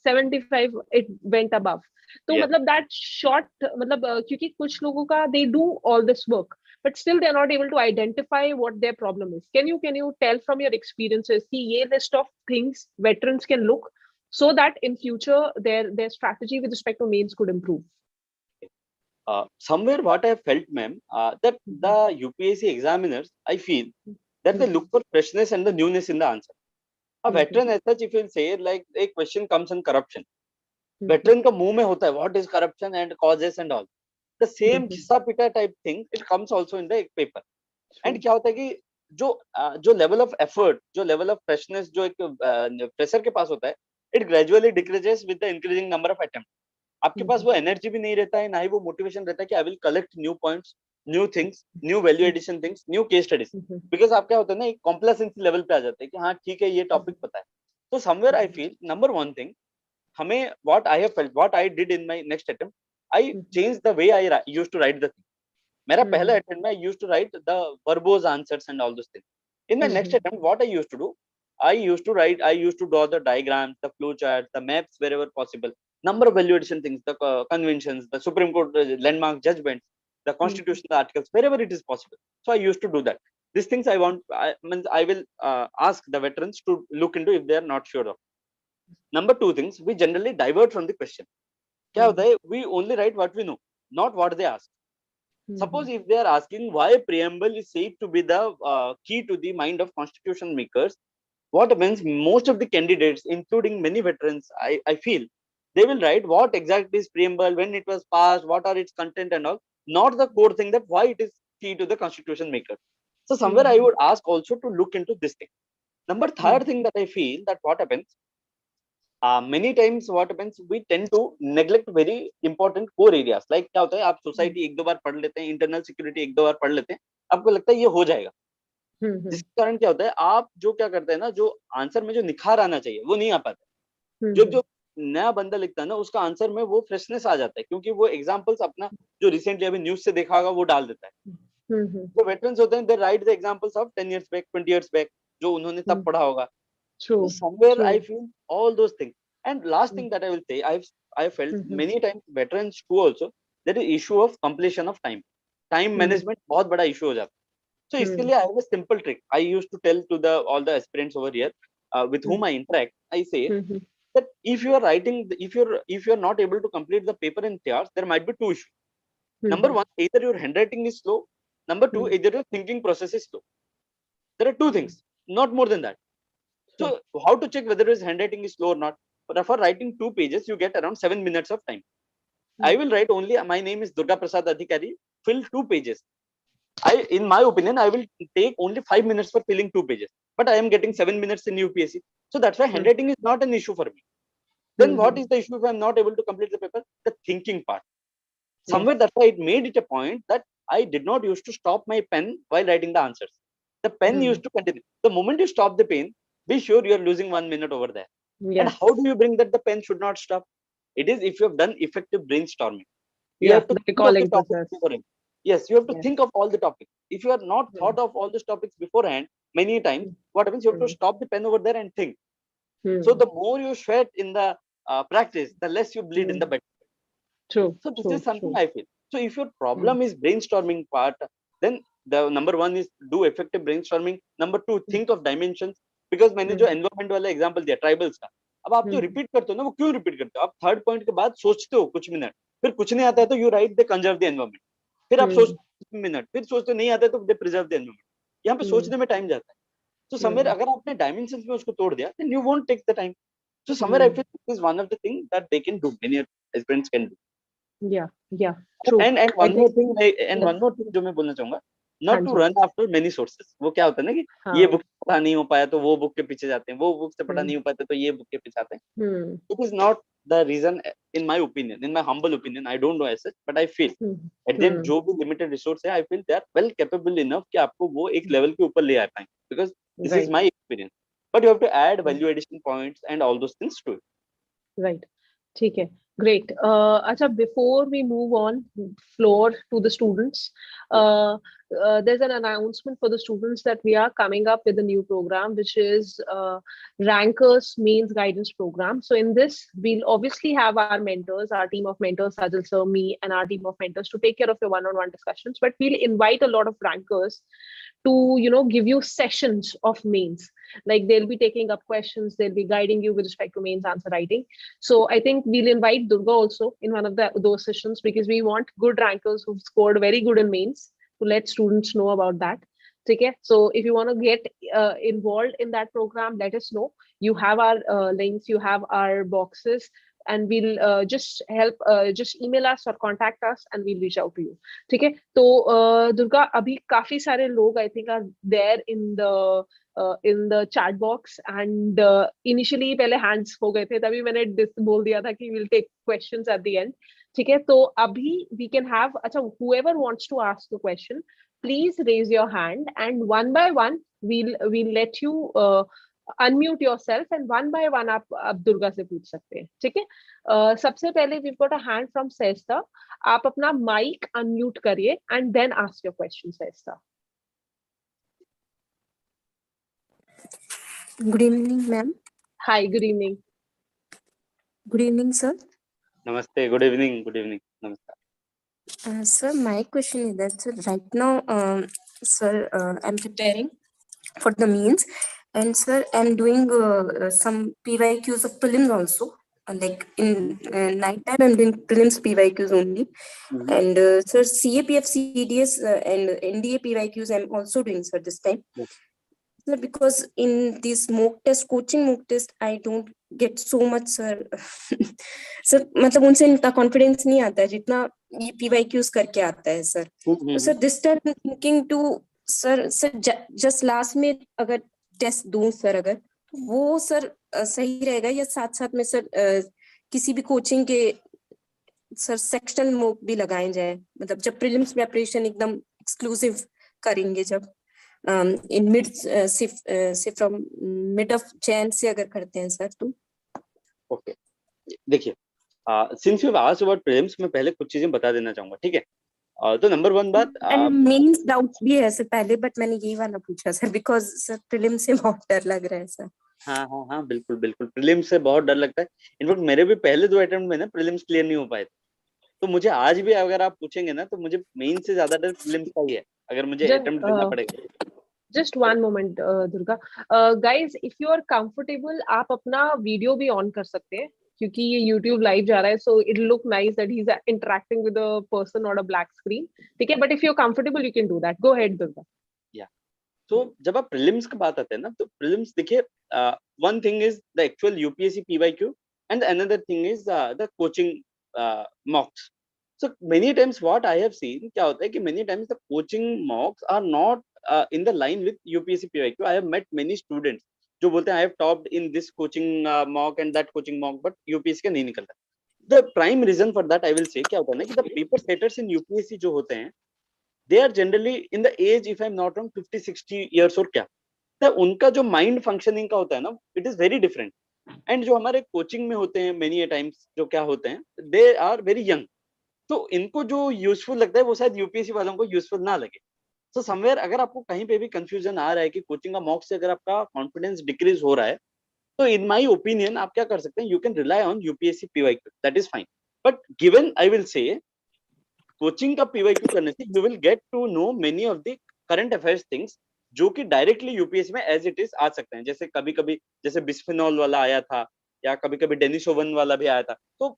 75 it went above. तो मतलब that short, मतलब क्योंकि कुछ लोगों का they do all this work but still they are not able to identify what their problem is. Can you tell from your experiences कि ये list of things veterans can look so that in future their strategy with respect to mains could improve? Somewhere what I felt, ma'am, that the UPSC examiners, I feel that they look for freshness and the newness in the answer. A veteran as such, if you say like a question comes on corruption, veteran का मुंह में होता है what is corruption and causes and all. The same घिसा पिटा type thing, it comes also in the paper. And क्या होता है कि जो level of effort, जो level of freshness जो एक fresher के पास होता है, it gradually decreases with the increasing number of attempts. आपके पास वो एनर्जी भी नहीं रहता है, ना ही वो मोटिवेशन रहता है कि I will collect new points, new things, new value addition things, new case studies, because आप क्या होता है ना एक कॉम्प्लेसेंसी लेवल पे आ जाते हैं कि हाँ ठीक है ये टॉपिक पता है. तो somewhere I feel number one thing, हमें what I have felt, what I did in my next attempt, I change the way I used to write the thing. मेरा पहला अटेम्प्ट में I used to write the verbose answers and all those things. In my next attempt what I used to do, I used to draw the diagrams, the flow charts, the maps wherever possible, number of value addition things, the conventions, the Supreme Court landmark judgments, the constitutional articles, wherever it is possible. So I used to do that. These things I will ask the veterans to look into if they are not sure of. Number two things, we generally divert from the question. क्या होता है, we only write what we know, not what they ask. Suppose if they are asking why preamble is said to be the key to the mind of constitution makers, what happens, most of the candidates, including many veterans, I feel they will write what exactly is preamble, when it was passed, what are its content and all, not the core thing that why it is key to the constitution maker. So somewhere I would ask also to look into this thing. Number third thing that I feel that what happens, many times what happens, we tend to neglect very important core areas. Like क्या होता है, आप society एक दो बार पढ़ लेते हैं, internal security एक दो बार पढ़ लेते हैं, आपको लगता है ये हो जाएगा. जिसके कारण क्या होता है, आप जो क्या करते हैं ना, जो आंसर में जो निखार आना चाहिए वो नहीं आ पाता. जो नया बंदा लिखता है ना, उसका आंसर में वो फ्रेशनेस आ जाता है, क्योंकि वो एग्जांपल्स अपना जो रिसेंटली अभी न्यूज से देखा होगा वो डाल देता है. जो वेटरन्स होते हैं, they write the examples of 10 years back, 20 years back, जो उन्होंने तब पढ़ा होगा. Somewhere I feel all those things. And last thing that I will say, I felt many times veterans to also, that is issue of completion of time management बहुत बड़ा issue हो जाता है. So इसके लिए I have a simple trick I used to tell to all the aspirants over here with whom I interact. I say that if you are writing, if you are not able to complete the paper in 3 hours, there might be two issues. Number one, either your handwriting is slow. Number two, either your thinking process is slow. There are two things, not more than that. So how to check whether his handwriting is slow or not? For writing 2 pages, you get around 7 minutes of time. I will write only, my name is Durga Prasad Adhikary, fill 2 pages. In my opinion, I will take only 5 minutes for filling 2 pages, but I am getting 7 minutes in UPSC. So that's why handwriting is not an issue for me. Then what is the issue if I'm not able to complete the paper? The thinking part. Somewhere that's why it made it a point that I did not used to stop my pen while writing the answers. The pen used to continue. The moment you stop the pen, be sure you are losing 1 minute over there. And how do you bring that the pen should not stop? It is if you have done effective brainstorming. You have to think of the topics beforehand. Yes, you have to think of all the topics. If you are not thought of all these topics beforehand, many times, what happens? You have to stop the pen over there and think. So the more you sweat in the practice, the less you bleed in the bed. True. So this is something I feel. So if your problem is brainstorming part, then the number 1 is do effective brainstorming. Number 2, think of dimensions. Because मैंने जो environment वाला example दिया tribals का, अब आप जो repeat करते हो ना, वो क्यों repeat करते हो? आप third point के बाद सोचते हो कुछ मिनट, फिर कुछ नहीं आता है तो you write they conserve the environment. फिर आप सोचते हो कुछ मिनट, फिर सोचते हो नहीं आता है तो they preserve the environment. यहाँ पे सोचने में time जाता है. So somewhere अगर आपने dimensions में उसको तोड़ दिया, then you won't take the time. So somewhere I feel this is one of the things that they can do. Many aspirants can do. Yeah, true. And one more thing, one more thing जो मैं बोलना चाहूंगा, not to run after many sources. वो क्या होता है ना कि ये बुक से पढ़ा नहीं हो पाया तो वो बुक के पीछे जाते हैं, वो बुक से पढ़ा नहीं हो पाया तो ये बुक के पीछे आते हैं. It is not the reason, in my opinion, in my humble opinion. I don't know as such, but I feel at the end जो भी limited resource है, I feel they are well capable enough कि आपको वो एक level के ऊपर ले आ पाएं. Because this is my experience. But you have to add value addition points and all those things to it. Right. ठीक है. Great. Acha, before we move on, floor to the students. There's an announcement for the students that we are coming up with a new program, which is Rankers Mains Guidance Program. So in this, we'll obviously have our mentors, our team of mentors, Sajal sir, me, and our team of mentors to take care of your one-on-one discussions. But we'll invite a lot of rankers to, give you sessions of mains. Like they'll be taking up questions, they'll be guiding you with respect to mains answer writing. So I think we'll invite Durga also in one of those sessions, because we want good rankers who've scored very good in mains to let students know about that. Okay, so if you want to get involved in that program, let us know. You have our links, you have our boxes, and we'll just email us or contact us and we'll reach out to you. Okay, so Durga, abhi काफी सारे लोग I think are there in the chat box, and initially पहले hands हो गए थे, तभी मैंने बोल दिया था कि we'll take questions at the end. ठीक है, तो अभी we can have, अच्छा, whoever wants to ask the question, please raise your hand, and one by one we'll let you unmute yourself, and one by one आप दुर्गा से पूछ सकते हैं. ठीक है, सबसे पहले we've got a hand from Sesta. आप अपना mic unmute करिए and then ask your question, Sesta. Good evening, ma'am. Hi, good evening. Good evening, sir. Namaste. Good evening. Good evening. Namaste. Sir, my question is that, sir, right now, sir, I'm preparing for the means, and sir, I'm doing some PYQs of prelims also. Like in night time, I'm doing prelims PYQs only. And sir, CAPF, CDS, and NDA PYQs, I'm also doing, sir, this time. Sir, because in this mock test, coaching mock test, I don't get so much, sir. Sir, मतलब उनसे इतना confidence नहीं आता है जितना ये PYQs करके आता है, sir. तो sir, this time I'm thinking to, sir, just last में अगर test दूं, sir, अगर वो sir सही रहेगा, या साथ साथ में sir किसी भी coaching के sir sectional mock भी लगाए जाए, मतलब जब prelims preparation एकदम exclusive करेंगे, जब in mid say from mid of Jan से अगर करते हैं सर तो. Okay, देखिए, since you have asked about prelims, मैं पहले कुछ चीजें बता देना चाहूंगा, ठीक है. तो नंबर 1 बात, मेंस डाउट्स भी है सर पहले, बट मैंने यही वाला पूछा सर बिकॉज सर प्रीलिम्स से बहुत डर लग रहा है सर. हाँ, बिल्कुल प्रीलिम्स से बहुत डर लगता है. इनफैक्ट मेरे भी पहले 2 अटेम्प्ट में ना प्रीलिम्स क्लियर नहीं हो पाए थे, तो मुझे आज भी अगर आप पूछेंगे ना तो मुझे मेन से ज्यादा डर प्रीलिम्स का ही है, अगर मुझे अटेम्प्ट देना पड़ेगा. Just one moment, Durga. Guys, if you are comfortable, आप अपना वीडियो भी ऑन कर सकते हैं, क्योंकि ये YouTube लाइव जा रहा है, so it'll look nice that he's interacting with a person, not a black screen. ठीक है, but if you're comfortable, you can do that. Go ahead, Durga. Yeah. So जब आप प्रीलिम्स की बात आते हैं ना, तो प्रीलिम्स देखिए one thing is the actual UPSC PYQ and another thing is the coaching mocks. So many times what I have seen क्या होता है कि many times the coaching mocks are not in the line with UPSC PYQ. I have met many students जो बोलते हैं I have topped in this coaching mock and that coaching mock, but UPSC का नहीं निकलता. The prime reason for that I will say क्या होता है ना कि the paper setters in UPSC जो होते हैं they are generally in the age, if I'm not wrong, 50-60 years और क्या, तो उनका जो माइंड फंक्शनिंग का होता है ना it is very different. And जो हमारे कोचिंग में होते हैं मेनी टाइम्स जो क्या होते हैं दे आर वेरी यंग, तो इनको जो यूजफुल लगता है वो शायद यूपीएससी वालों को यूजफुल ना लगे. सो समवेयर अगर आपको कहीं पे भी कंफ्यूजन आ रहा है कि कोचिंग का मॉक से अगर आपका कॉन्फिडेंस डिक्रीज हो रहा है, तो इन माय ओपिनियन आप क्या कर सकते हैं, you can rely on UPSC PYQ, that is fine. But given I will say coaching का पीवाईक्यू करने से you will get to know many of the current affairs things जो कि डायरेक्टली यूपीएससी में एज इट इज आ सकते हैं. जैसे कभी कभी जैसे बिस्फेनॉल वाला आया था या कभी कभी डेनिसोवन वाला भी आया था, तो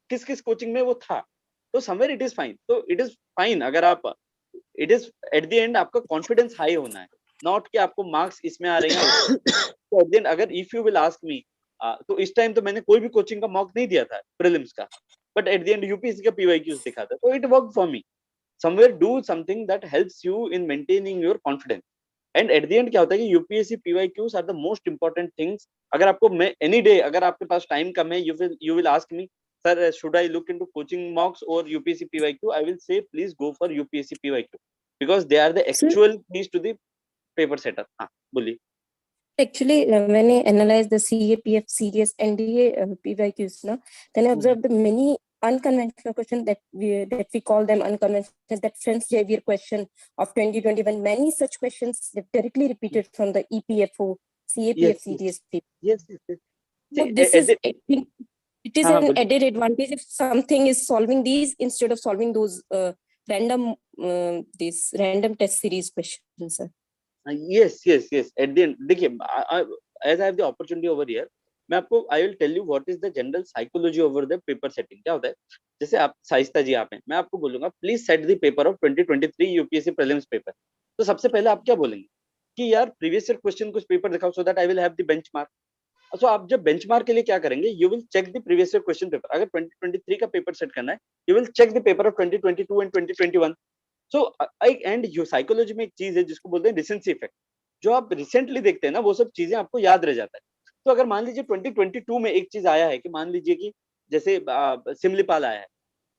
किस किस कोचिंग में वो था, तो समवेयर इट इज फाइन. तो इट इज फाइन अगर आप it is eight the and आपका कॉन्फिडेंस हाई होना है, नॉट कि आपको मार्क्स इसमें आ रहे हैं. तो एट द एंड अगर इफ यू विल आस्क मी, तो इस टाइम तो मैंने कोई भी कोचिंग का मॉक नहीं दिया था प्रीलिम्स का, but at the end UPSC का पीवाईक्यूज दिखा था, तो it work for me. Somewhere do something that helps you in maintaining your confidence. And at the end क्या होता है कि UPSC PYQs are the most important things. अगर आपको मैं एनी डे अगर आपके पास टाइम कम है, you will ask me sir should I look into coaching mocks और UPSC PYQ, I will say please go for UPSC PYQ because they are the actual keys to the paper setter. हाँ बोलिए. Actually, when I analyze the CAPF, CDS, NDA PYQs, no, then I observed the many unconventional questions that we call them unconventional. That French Xavier question of 2021, many such questions that directly repeated from the EPFO, CAPF, CDS paper. Yes. So this is, I think, it is an added advantage if something is solving these instead of solving those these random test series questions, sir. Yes. At the end, देखिए, as I have the opportunity over here, मैं आपको I will tell you what is the general psychology over the paper setting. क्या होता है, जैसे आप साइस्ता जी आप हैं, मैं आपको बोलूंगा please set the paper of 2023 UPSC prelims paper. तो सबसे पहले आप क्या बोलेंगे कि यार प्रीवियस ईयर क्वेश्चन कुछ पेपर दिखाओ so that I will have the benchmark. तो आप जब बेंचमार्क के लिए क्या करेंगे, you will check the previous year question paper. अगर 2023 का पेपर सेट करना है, you will check the paper of 2022 and 2021. So and you psychology में एक चीज है जिसको बोलते हैं रिसेंसी इफेक्ट. जो आप रिसेंटली देखते हैं ना वो सब चीजें आपको याद रह जाता है. तो अगर मान लीजिए 2022 में एक चीज आया है कि मान लीजिए कि जैसे सिमलीपाल आया है,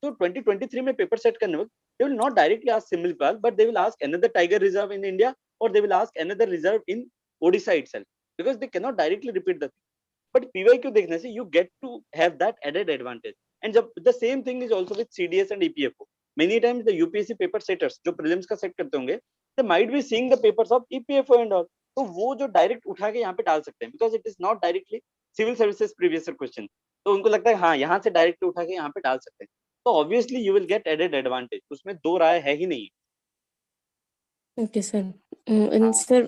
तो 2023 में पेपर सेट करने वक्त they will not directly ask Similipal, but they will ask another tiger reserve in India और they will ask another reserve in Odisha itself, because they can not directly repeat the thing. But PYQ देखने से you get to have that added advantage. And जब the same thing is also with CDS and EPFO. Many times the UPSC paper setters जो prelims का set करते होंगे, they might be seeing the papers of EPFO and all, तो वो जो direct उठा के यहाँ पे डाल सकते हैं because it is not directly civil services previous year question. तो उनको लगता है हाँ यहाँ से डायरेक्ट उठा के यहाँ पे डाल सकते हैं, तो obviously you will get added advantage. उसमें दो राय है ही नहीं. Okay, sir. And sir,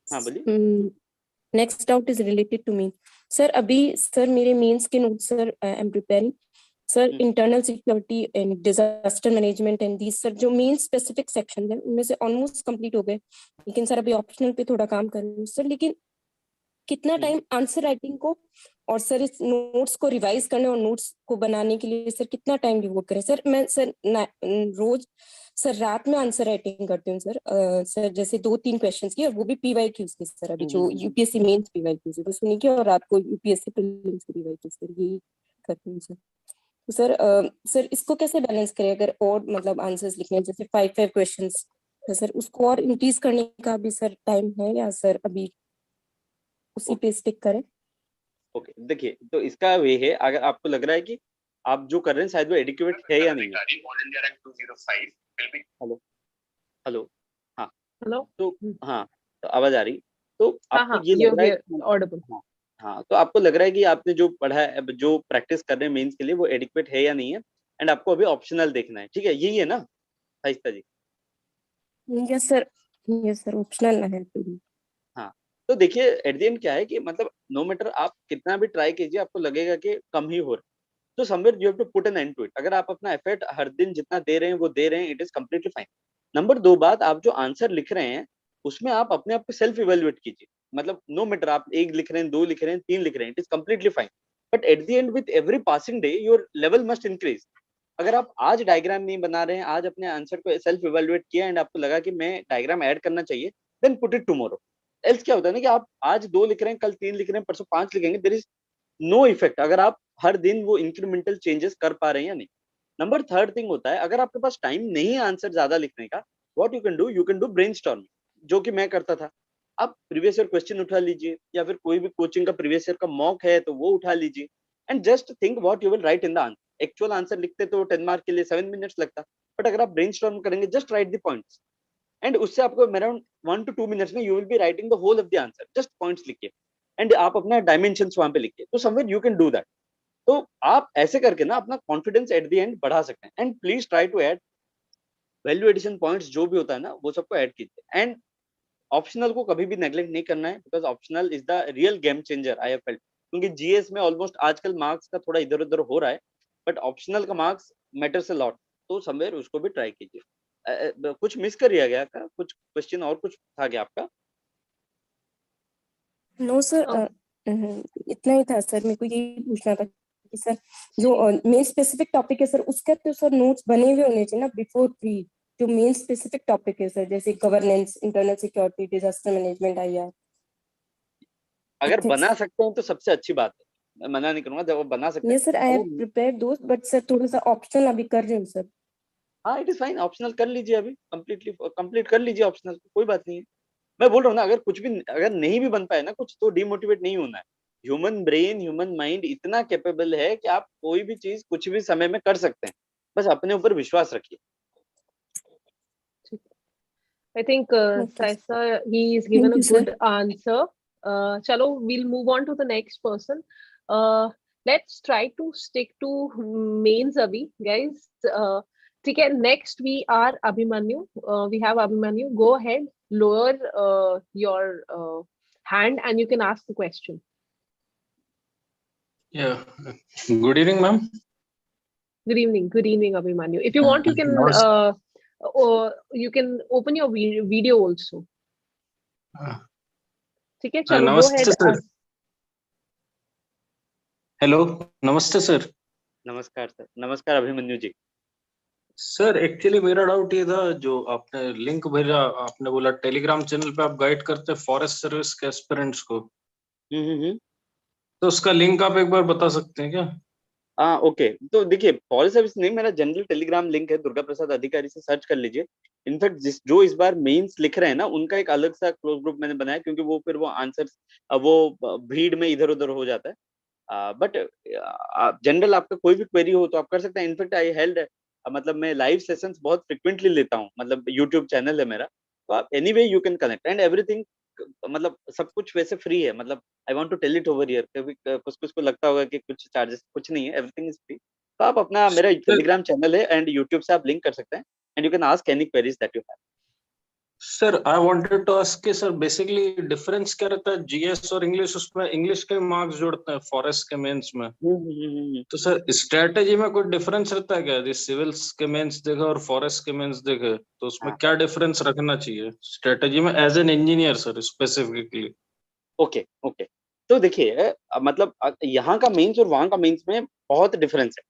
हाँ बोलिए. next doubt is related to me. Sir, अभी sir मेरे मेंस के notes sir I am preparing. Sir, internal security and disaster management and these sir जो मेन specific section है उनमें से almost complete हो गए, लेकिन सर अभी ऑप्शनल पे थोड़ा काम कर रही हूँ सर. लेकिन कितना टाइम आंसर राइटिंग को और सर इस नोट्स को रिवाइज करने और नोट्स को बनाने के लिए सर कितना टाइम डिवोट करें सर? मैं सर रोज सर रात में आंसर राइटिंग करती हूँ सर. सर जैसे 2-3 क्वेश्चंस की और वो भी पीवाईक्यूज के सर, अभी जो यूपीएससी मेंस पीवाईक्यूज है बस उन्हीं के, और रात को यूपीएससी प्रीलिम्स के पीवाईक्यूज सर यही करती हूँ सर. तो सर सर इसको कैसे बैलेंस करें अगर और मतलब आंसर्स लिखने हैं जैसे 5 क्वेश्चंस तो सर उसको और इंक्रीज करने का भी सर टाइम है या सर अभी उसी पे स्टिक करें? ओके देखिए, तो इसका वे है अगर आपको लग रहा है कि आप जो कर रहे हैं शायद वो एडिक्वेट है या नहीं. हेलो हाँ हेलो. तो हाँ तो आवाज आ रही. तो आपको ये you're लग रहा है audible. हाँ तो आपको लग रहा है कि आपने जो पढ़ा है जो प्रैक्टिस कर रहे हैं मेंस के लिए वो एडिक्वेट है या नहीं है, एंड आपको अभी ऑप्शनल देखना है. ठीक है, यही है ना साइस्ता जी? यस सर ऑप्शनल है. हाँ तो देखिए एट द एंड क्या है कि मतलब नो मैटर आप कितना भी ट्राई कीजिए आपको लगेगा कि कम ही हो रहा है. तो somewhere you have to put an end to it. अगर आप अपना एफर्ट हर दिन जितना दे रहे हैं वो दे रहे हैं, it is completely fine. Number 2 बात, आप जो आंसर लिख रहे हैं उसमें आप अपने आप को सेल्फ इवेल्युएट कीजिए. मतलब नो मैटर आप 1 लिख रहे हैं, 2 लिख रहे हैं, 3 लिख रहे हैं, it is completely fine, but at the and with every passing day your level must increase. अगर आप आज डायग्राम नहीं बना रहे हैं, आज अपने आंसर को सेल्फ इवेल्युएट किया एंड आपको लगा कि मैं डायग्राम ऐड करना चाहिए, then put it tomorrow. Else क्या होता है ना कि आप आज 2 लिख रहे हैं, कल 3 लिख रहे हैं, परसों 5 लिखेंगे, देयर इज नो इफेक्ट अगर आप हर दिन वो इंक्रीमेंटल चेंजेस कर पा रहे हैं या नहीं। नंबर थर्ड थिंग होता है, अगर आपके पास टाइम नहीं है आंसर ज्यादा लिखने का, what you can do brainstorming, जो कि मैं करता था। आप प्रीवियस ईयर क्वेश्चन उठा लीजिए, या फिर कोई भी कोचिंग का प्रीवियस ईयर का मॉक है तो वो उठा लीजिए, and just think what you will write in the answer. Actual answer लिखते तो 10 मार्क के लिए 7 मिनट्स लगता, बट अगर आप ब्रेनस्टॉर्म करेंगे, just write the points, and उससे आपको अराउंड 1 to 2 मिनट्स में you will be writing the whole of the answer, just points लिखिए एंड आप अपना डायमेंशंस वहां पे लिखिए, तो somewhere you can do that. तो आप ऐसे करके ना अपना कॉन्फिडेंस एट द एंड बढ़ा सकते हैं, and please try to add value addition points, जो भी होता है ना वो सबको ऐड कीजिए। एंड ऑप्शनल को कभी भी नेग्लेक्ट नहीं करना है, because optional is the real game changer I have felt. क्योंकि जीएस में ऑलमोस्ट आजकल मार्क्स का थोड़ा इधर उधर हो रहा है, बट ऑप्शनल का मार्क्स मैटर्स अ लॉट, तो समवेयर उसको भी ट्राई कीजिए। कुछ मिस कर दिया गया का, कुछ क्वेश्चन और कुछ था क्या आपका? नो सर, इतना ही था सर, मेरे को यही पूछना था कि सर जो मेन स्पेसिफिक टॉपिक है सर, उसका तो सर नोट्स बने हुए होने चाहिए ना बिफोर प्री, जो मेन स्पेसिफिक टॉपिक है सर, जैसे governance, internal security, disaster management, IR. अगर बना सकते हैं तो सबसे अच्छी बात है, मैं मना नहीं करूंगा, जब वो बना सकते यस सर, आई हैव हैं। प्रिपेयर्ड दोस्त, बट सर थोड़ा सा ऑप्शनल अभी कर रही हूँ सर। हाँ इट इज फाइन, ऑप्शनल कर लीजिए, अभी कंप्लीट कर लीजिए ऑप्शनल, कोई बात नहीं है। मैं बोल रहा हूँ ना, अगर कुछ भी अगर नहीं भी बन पाए ना कुछ, तो डिमोटिवेट नहीं होना है। ह्यूमन ब्रेन, ह्यूमन माइंड इतना कैपेबल है कि आप कोई भी चीज कुछ भी समय में कर सकते हैं, बस अपने ऊपर विश्वास रखिए। I think Okay, Saisa, he is given thank a you sir. good answer. Chalo, we'll move on to the next person. Let's try to stick to mains, Abhi, guys. Okay, next we are Abhimanyu. We have Abhimanyu. Go ahead, lower your hand, and you can ask the question. Yeah. Good evening, ma'am. Good evening, Abhimanyu. If you want, you can open your video also. ठीक है, चलो go ahead. Namaste, sir. Hello, namaste, sir. नमस्कार sir, नमस्कार अभिमन्यु जी। Sir actually मेरा doubt ये था, जो आपने लिंक भेजा, आपने बोला टेलीग्राम चैनल पे आप गाइड करते हैं फॉरेस्ट सर्विस के एस्पिरेंट्स को, तो उसका लिंक आप एक बार बता सकते हैं क्या? ओके, तो देखिए फॉरेस्ट सर्विस नहीं, मेरा जनरल टेलीग्राम लिंक है, दुर्गा प्रसाद अधिकारी से सर्च कर लीजिए। इनफैक्ट जो इस बार मेंस लिख रहे हैं ना, उनका एक अलग सा क्लोज ग्रुप मैंने बनाया, क्योंकि वो फिर वो आंसर्स वो भीड़ में इधर उधर हो जाता है। बट जनरल आपका कोई भी क्वेरी हो तो आप कर सकते हैं। इनफैक्ट आई हेल्ड मतलब मैं लाइव सेशंस बहुत फ्रिक्वेंटली लेता हूँ, मतलब यूट्यूब चैनल है मेरा, तो आप anyway you can connect and everything, मतलब सब कुछ वैसे फ्री है। मतलब I want to tell it over here, कभी कुछ को लगता होगा कि कुछ चार्जेस, कुछ नहीं है, एवरीथिंग इज फ्री। तो आप अपना, मेरा टेलीग्राम चैनल है एंड यूट्यूब से आप लिंक कर सकते हैं, and you can ask any queries that you have. Sir I wanted to ask कि सर बेसिकली डिफरेंस क्या रहता है जीएस और इंग्लिश, उसमें इंग्लिश के मार्क्स जोड़ते हैं फॉरेस्ट के मेंस में, तो सर स्ट्रेटेजी में कोई डिफरेंस रहता है क्या? यदि सिविल्स के मेंस देखे और फॉरेस्ट के मेंस देखे तो उसमें क्या डिफरेंस रखना चाहिए स्ट्रेटेजी में as an engineer sir specifically? Okay okay, तो देखिए मतलब यहाँ का मेंस और वहाँ का मेंस में बहुत डिफरेंस है,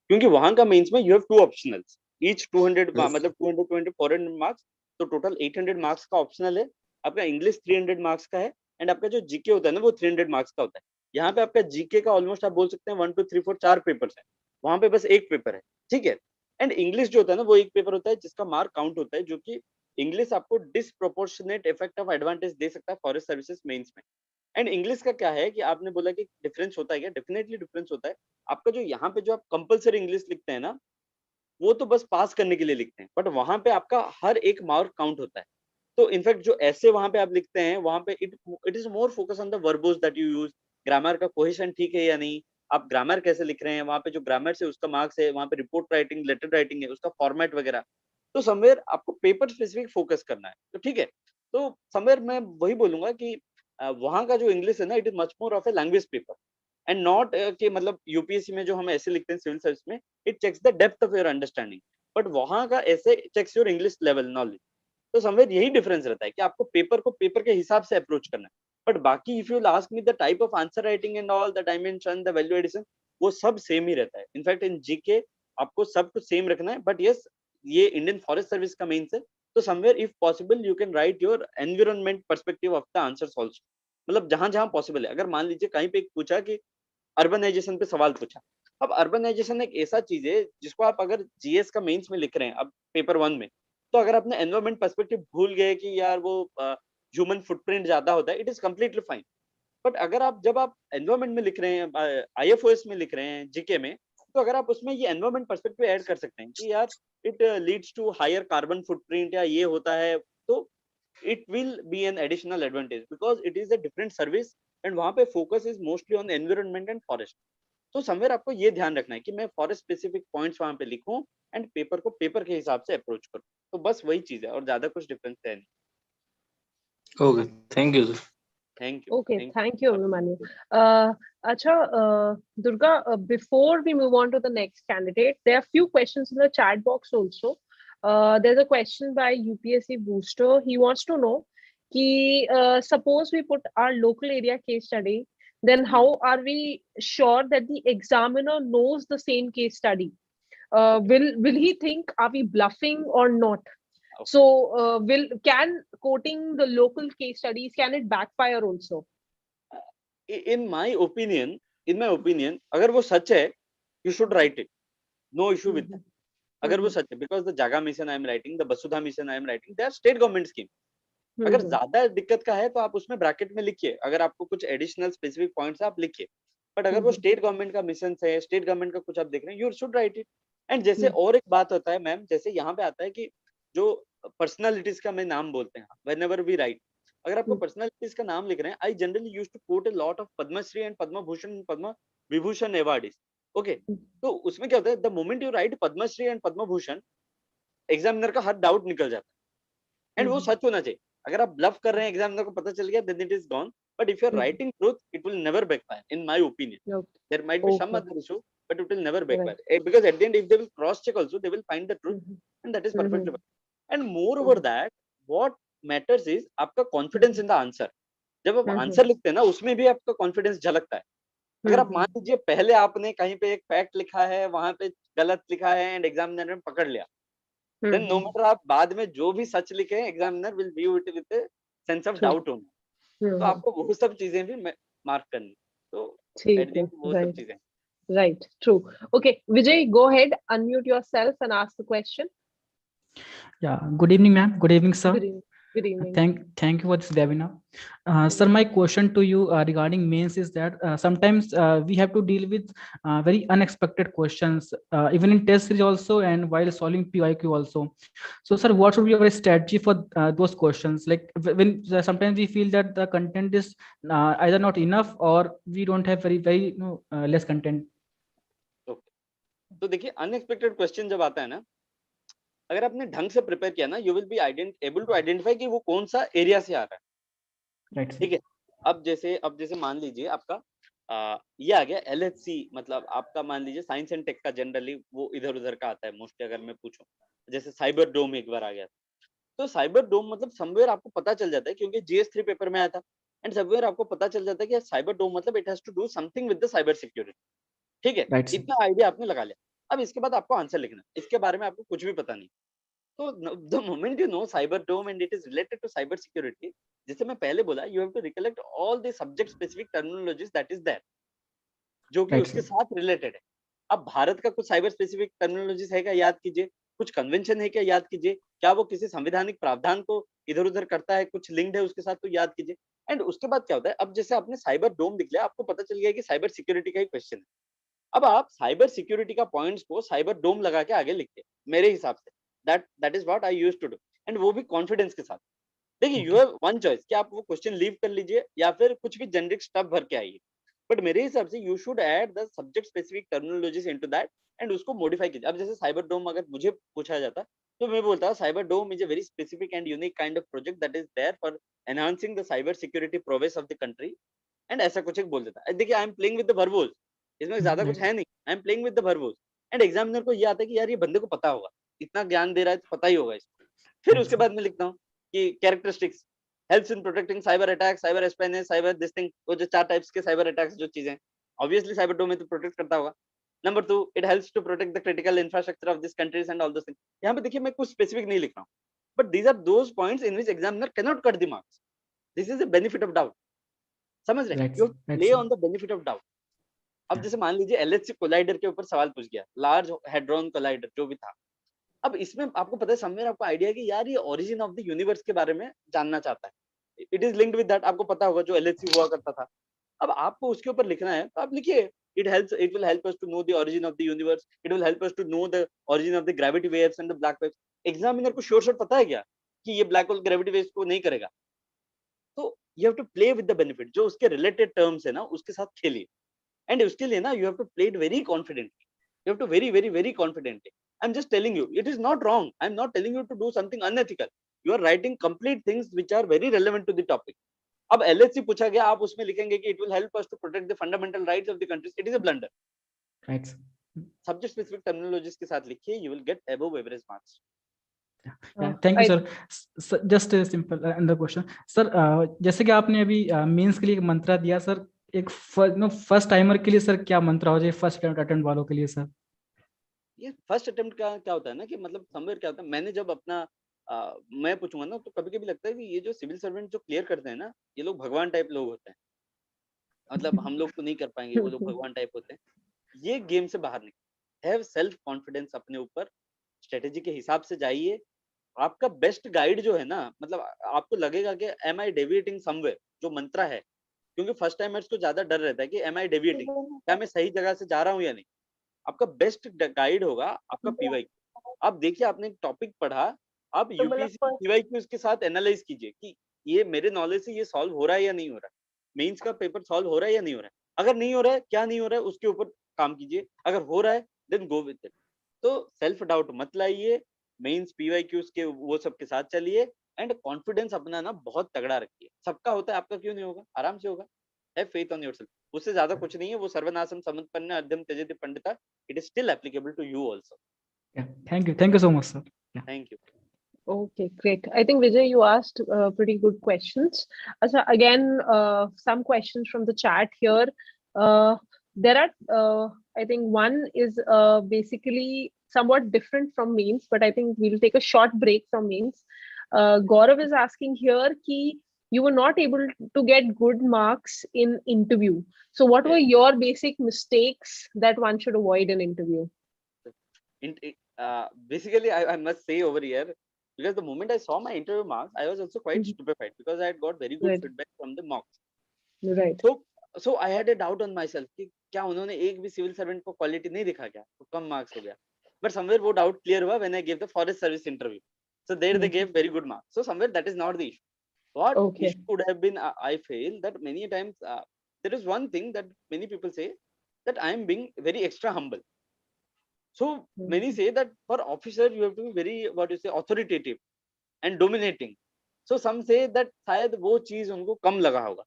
क्योंकि वहाँ का मेंस में यू हैव 2 ऑप्शनल्स, ईच 200 मतलब 220 400 मार्क्स, तो टोटल 800 मार्क्स का ऑप्शनल है। आपका इंग्लिश 300 मार्क्स का है, एंड आपका जो जीके होता है ना वो 300 मार्क्स का होता है। यहाँ पे आपका जीके का ऑलमोस्ट आप बोल सकते हैं 1 2 3 4 4 पेपर्स है, वहाँ पे बस एक पेपर है, ठीक है। एंड इंग्लिश जो होता है ना वो एक पेपर होता है जिसका मार्क काउंट होता है, जो कि इंग्लिश आपको डिसप्रोपोर्शनेट इफेक्ट ऑफ एडवांटेज दे सकता है फॉरेस्ट सर्विसेज मेंस में। एंड इंग्लिश का क्या है कि आपने बोला कि डिफरेंस होता है क्या, डेफिनेटली डिफरेंस होता है। आपका जो यहाँ पे जो आप कंपलसरी इंग्लिश लिखते हैं ना, वो तो बस पास करने के लिए लिखते हैं, बट वहां पे आपका हर एक मार्क काउंट होता है। तो इनफैक्ट जो ऐसे वहां पे आप लिखते हैं, वहां पे it is more focus on the verbose that you use, grammar का कोहेशन ठीक है या नहीं, आप ग्रामर कैसे लिख रहे हैं, वहां पे जो ग्रामर से उसका मार्क्स है, वहां पे रिपोर्ट राइटिंग, लेटर राइटिंग है, उसका फॉर्मेट वगैरह। तो समवेयर आपको पेपर स्पेसिफिक फोकस करना है, तो ठीक है। तो समवेयर मैं वही बोलूंगा कि वहां का जो इंग्लिश है ना, it is much more of a language paper, and not कि मतलब यूपीएससी में जो हम ऐसे लिखते हैं सिविल सर्विस में, it checks the depth of your understanding, but वहां का ऐसे checks your English level knowledge. तो समवेयर यही डिफरेंस रहता है कि आपको पेपर को पेपर के हिसाब से अप्रोच करना है। बट बाकी if you ask me the type of answer writing and all the dimension the value addition, वो सब सेम ही रहता है. इनफैक्ट इन जीके आपको सब कुछ सेम रखना है. बट यस, ये इंडियन फॉरेस्ट सर्विस का मेंस है, तो somewhere if possible you can write your environment perspective of the answers also. मतलब जहां जहां पॉसिबल है. अगर मान लीजिए कहीं पे पूछा कि अर्बनाइजेशन पे सवाल पूछा, अब अर्बनाइजेशन एक ऐसा चीज है जिसको आप अगर जीएस का मेंस में लिख रहे हैं अब पेपर 1 में, तो अगर आपने एनवायरनमेंट पर्सपेक्टिव भूल गए कि यार वो ह्यूमन फुटप्रिंट ज्यादा होता है, it is completely fine. But अगर आप जब आप एनवायरनमेंट में लिख रहे हैं, आईएफओएस में लिख रहे हैं, जीके में, तो अगर आप उसमें ये एनवायरनमेंट पर्सपेक्टिव ऐड कर सकते हैं कि यार it leads to higher carbon footprint या ये होता है, तो it will be an additional advantage because it is a different service and वहां पे focus is mostly on environment and forest. तो समवेयर आपको ये ध्यान रखना है कि मैं फॉरेस्ट स्पेसिफिक पॉइंट्स वहां पे लिखूं एंड पेपर को पेपर के हिसाब से अप्रोच करूं. तो बस वही चीज है और ज्यादा कुछ डिफरेंस है नहीं. Okay, thank you, sir. Thank you. Okay, thank you, Abhimanyu. Acha, Durga, before we move on to the next candidate, there are few questions in the chat box also. There's a question by UPSC Booster. He wants to know कि suppose we put our local area case study, then how are we sure that the examiner knows the same case study? Will he think are we bluffing or not? Okay. So can quoting the local case studies, can it backfire also? In my opinion, अगर वो सच है, you should write it. No issue with that. अगर वो सच है, because the Jaga mission I am writing, the Basudha mission I am writing, they are state government scheme. अगर ज्यादा दिक्कत का है तो आप उसमें ब्रैकेट में लिखिए. अगर आपको कुछ एडिशनल स्पेसिफिक पॉइंट्स आप लिखिए. बट अगर वो स्टेट गवर्नमेंट का मिशन है, स्टेट गवर्नमेंट का कुछ आप देख रहे हैं, you should write it. And जैसे और एक बात होता है मैम, जैसे यहाँ पे आता है कि जो पर्सनालिटीज का मैं नाम बोलते हैं, व्हेनेवर वी राइट, अगर आपको पर्सनालिटीज का नाम लिख रहे हैं, I generally used to quote a lot of Padmashri and Padma Bhushan, Padma Vibhushan awardees. Okay, तो उसमें क्या होता है, the moment you write Padmashri and Padma Bhushan, examiner का हर डाउट निकल जाता है. एंड वो सच होना चाहिए. अगर आप ब्लफ कर रहे हैं, एग्जामिनर को पता चल गया, then it is gone. But if you are writing truth, it will never backfire, in my opinion. Okay. There might be some other issue, but it will never backfire. Because at the end, if they will cross check also, they will find the truth, and that is perfectly fine. And moreover that, what matters is आपका confidence in the answer. जब आप answer लिखते हैं ना, उसमें भी आपका confidence झलकता है. अगर आप मान लीजिए पहले आपने कहीं पे एक फैक्ट लिखा है, वहां पे गलत लिखा है एंड एग्जामिनर ने पकड़ लिया, then no matter आप बाद में जो भी सच लिखे, examiner will view it with a sense of doubt only. तो आपको वो सब चीजें भी मार्क करनी. तो at the end वो सब चीजें. Right, true. Okay, Vijay, go ahead, unmute yourself and ask the question. Yeah, good evening, ma'am. Good evening, sir. Good evening. Thank you for this webinar. Sir, my question to you regarding mains is that sometimes we have to deal with very unexpected questions, even in test series also and while solving PYQ also. So, sir, what should be our strategy for those questions? Like when sometimes we feel that the content is either not enough or we don't have very less content. Okay. तो देखिए unexpected question जब आता है ना, अगर आपने ढंग से प्रिपेयर किया ना, you will be able to identify कि वो कौन सा एरिया से आ रहा है. Right. ठीक है. अब जैसे मान लीजिए आपका ये आ गया LHC, मतलब आपका मान लीजिए साइंस एंड टेक का जनरली वो इधर उधर का आता है मोस्टली. अगर मैं पूछूं, जैसे साइबर डोम एक बार आ गया, तो साइबर डोम मतलब समवेयर आपको पता चल जाता है, क्योंकि GS3 पेपर में आया था, एंड समवेयर आपको पता चल जाता है कि साइबर डोम मतलब it has to do something with the cyber security. ठीक है. Right. इतना आइडिया आपने लगा लिया. अब इसके बाद आपको आंसर लिखना, इसके बारे में आपको कुछ भी पता नहीं. तो the moment you know cyber dome and it is related to cyber security, जैसे मैं पहले बोला, you have to recollect all the subject specific terminologies that is there, जो कि उसके साथ रिलेटेड है. अब भारत का कुछ साइबर स्पेसिफिक टर्मिनोलॉजीज है क्या, याद कीजिए. कुछ कन्वेंशन है क्या, याद कीजिए. क्या वो किसी संवैधानिक प्रावधान को इधर उधर करता है, कुछ लिंक्ड है उसके साथ, तो याद कीजिए. एंड उसके बाद क्या होता है, अब जैसे आपने साइबर डोम दिख लिया, आपको पता चल गया कि साइबर सिक्योरिटी का ही क्वेश्चन है. अब आप साइबर सिक्योरिटी का पॉइंट्स को साइबर डोम लगा के आगे लिखते हैं, मेरे हिसाब से. that is what I used to do, and वो भी कॉन्फिडेंस के साथ. देखिए यू हैव वन चॉइस कि आप वो क्वेश्चन लीव कर लीजिए या फिर कुछ भी जेनरिक स्टफ भर के आइए. बट मेरे हिसाब से you should add the subject specific terminologies into that and उसको मॉडिफाई कीजिए. अब जैसे साइबर डोम अगर मुझे पूछा जाता तो मैं बोलता हूँ cyber dome is a very specific and unique kind of project that is there for enhancing the cyber security progress of the country, and ऐसा कुछ एक बोल देता. देखिए I am playing with the verbose, इसमें ज्यादा कुछ है नहीं. I am playing with the verbose, and examiner को ये आता है कि यार ये बंदे को पता होगा, इतना ज्ञान दे रहा है तो पता ही होगा इसको. फिर उसके बाद मैं लिखता हूँ कि characteristics, helps in protecting cyber attacks, cyber espionage, cyber this thing, वो जो 4 types के cyber attacks जो चीजें obviously cyber domain तो protect करता होगा. Number 2, it helps to protect the critical infrastructure of these countries and all those things. यहाँ पे देखिए मैं कुछ specific नहीं लिख रहा हूँ, but these are those points in which examiner cannot cut the marks. This is the benefit of doubt. समझ रहे हैं? You have to play on the benefit of doubt. अब जैसे मान लीजिए LHC कोलाइडर के ऊपर सवाल पूछ गया, लार्ज हेड्रॉन कोलाइडर जो भी था. अब इसमें आपको पता है समवेयर आपको आइडिया कि यार ये ओरिजिन ऑफ द यूनिवर्स के बारे में जानना चाहता है. It is linked with that, आपको पता होगा जो LHC हुआ करता था. अब आपको उसके ऊपर लिखना है तो आप लिखिए. It will help us to know the origin of the universe. It will help us to know the origin of the gravity waves and the black waves. Examiner को श्योर पता है क्या कि ये ब्लैक होल ग्रेविटी वेव्स को नहीं करेगा. तो you have to play with the benefit. जो उसके related terms है ना उसके साथ खेलिए. And उसके लिए ना you have to play it very confidently. You have to very confidently. I'm just telling you, it is not wrong. I'm not telling you to do something unethical. You are writing complete things which are very relevant to the topic. अब LHC पूछा गया, आप उसमें लिखेंगे कि it will help us to protect the fundamental rights of the countries. It is a blunder. Right. Subject specific terminologies के साथ लिखिए, you will get above average marks. Thank you sir. Just a simple another question sir. जैसे कि आपने अभी mains के लिए एक मंत्र दिया सर, एक फर्स्ट टाइमर के लिए सर क्या मंत्र हो जाए फर्स्ट अटेम्प्ट वालों के लिए सर? ये फर्स्ट अटेम्प्ट का क्या होता है ना कि मतलब समवेयर क्या होता है, मैंने जब अपना मैं पूछूंगा ना तो कभी कभी लगता है कि ये जो सिविल सर्वेंट जो क्लियर करते हैं ना ये लोग भगवान टाइप लोग होते हैं. मतलब हम लोग तो नहीं कर पाएंगे, वो लोग भगवान टाइप होते हैं. ये गेम से बाहर निकल, हैव सेल्फ कॉन्फिडेंस अपने ऊपर, स्ट्रेटेजी के हिसाब से जाइए. आपका बेस्ट गाइड जो है ना, मतलब आपको लगेगा कि एम आई डेविएटिंग समवेयर, जो मंत्र है, क्योंकि फर्स्ट टाइमर्स को ज्यादा डर रहता है कि एम आई डेविएटिंग, क्या मैं सही जगह से जा रहा हूँ या नहीं. आपका बेस्ट गाइड होगा आपका पीवाईक्यू. आप देखिए आपने टॉपिक पढ़ा, आप यूपीएससी पीवाईक्यू के साथ एनालाइज कीजिए कि ये मेरे नॉलेज से ये सॉल्व हो रहा है या नहीं हो रहा है, मेंस का पेपर सॉल्व हो रहा है या नहीं हो रहा है. अगर नहीं हो रहा है, क्या नहीं हो रहा है उसके ऊपर काम कीजिए. अगर हो रहा है देन गो विद इट. तो सेल्फ डाउट मत लाइए, मेंस पीवाईक्यूज के वो सब के साथ चलिए एंड कॉन्फिडेंस अपना ना बहुत तगड़ा रखिए. सबका होता है, आपका क्यों नहीं होगा, आराम से होगा. Have faith on yourself. उससे ज्यादा कुछ नहीं है. वो सर्वनाशम समत्पन्न अध्यम त्यजति पंडिता, it is still applicable to you also. Thank you so much sir. Thank you. Okay, great. I think Vijay, you asked pretty good questions. So again, some questions from the chat here. There are, I think one is basically somewhat different from means, but I think we'll take a short break from means. Gaurav is asking here ki you were not able to get good marks in interview. So what were your basic mistakes that one should avoid in interview? Basically, I must say over here, because the moment I saw my interview marks, I was also quite stupefied because I had got very good feedback from the mocks. Right. So I had a doubt on myself कि क्या उन्होंने एक भी civil servant को quality नहीं दिखा क्या, तो कम मार्क्स हो गया. But somewhere वो doubt clear हुआ when I gave the forest service interview. So there they gave very good marks. So somewhere that is not the issue. What issue could have been, I feel that many times there is one thing that many people say that I am being very extra humble. So many say that for officer you have to be very, what you say, authoritative and dominating. So some say that शायद वो चीज उनको कम लगा होगा.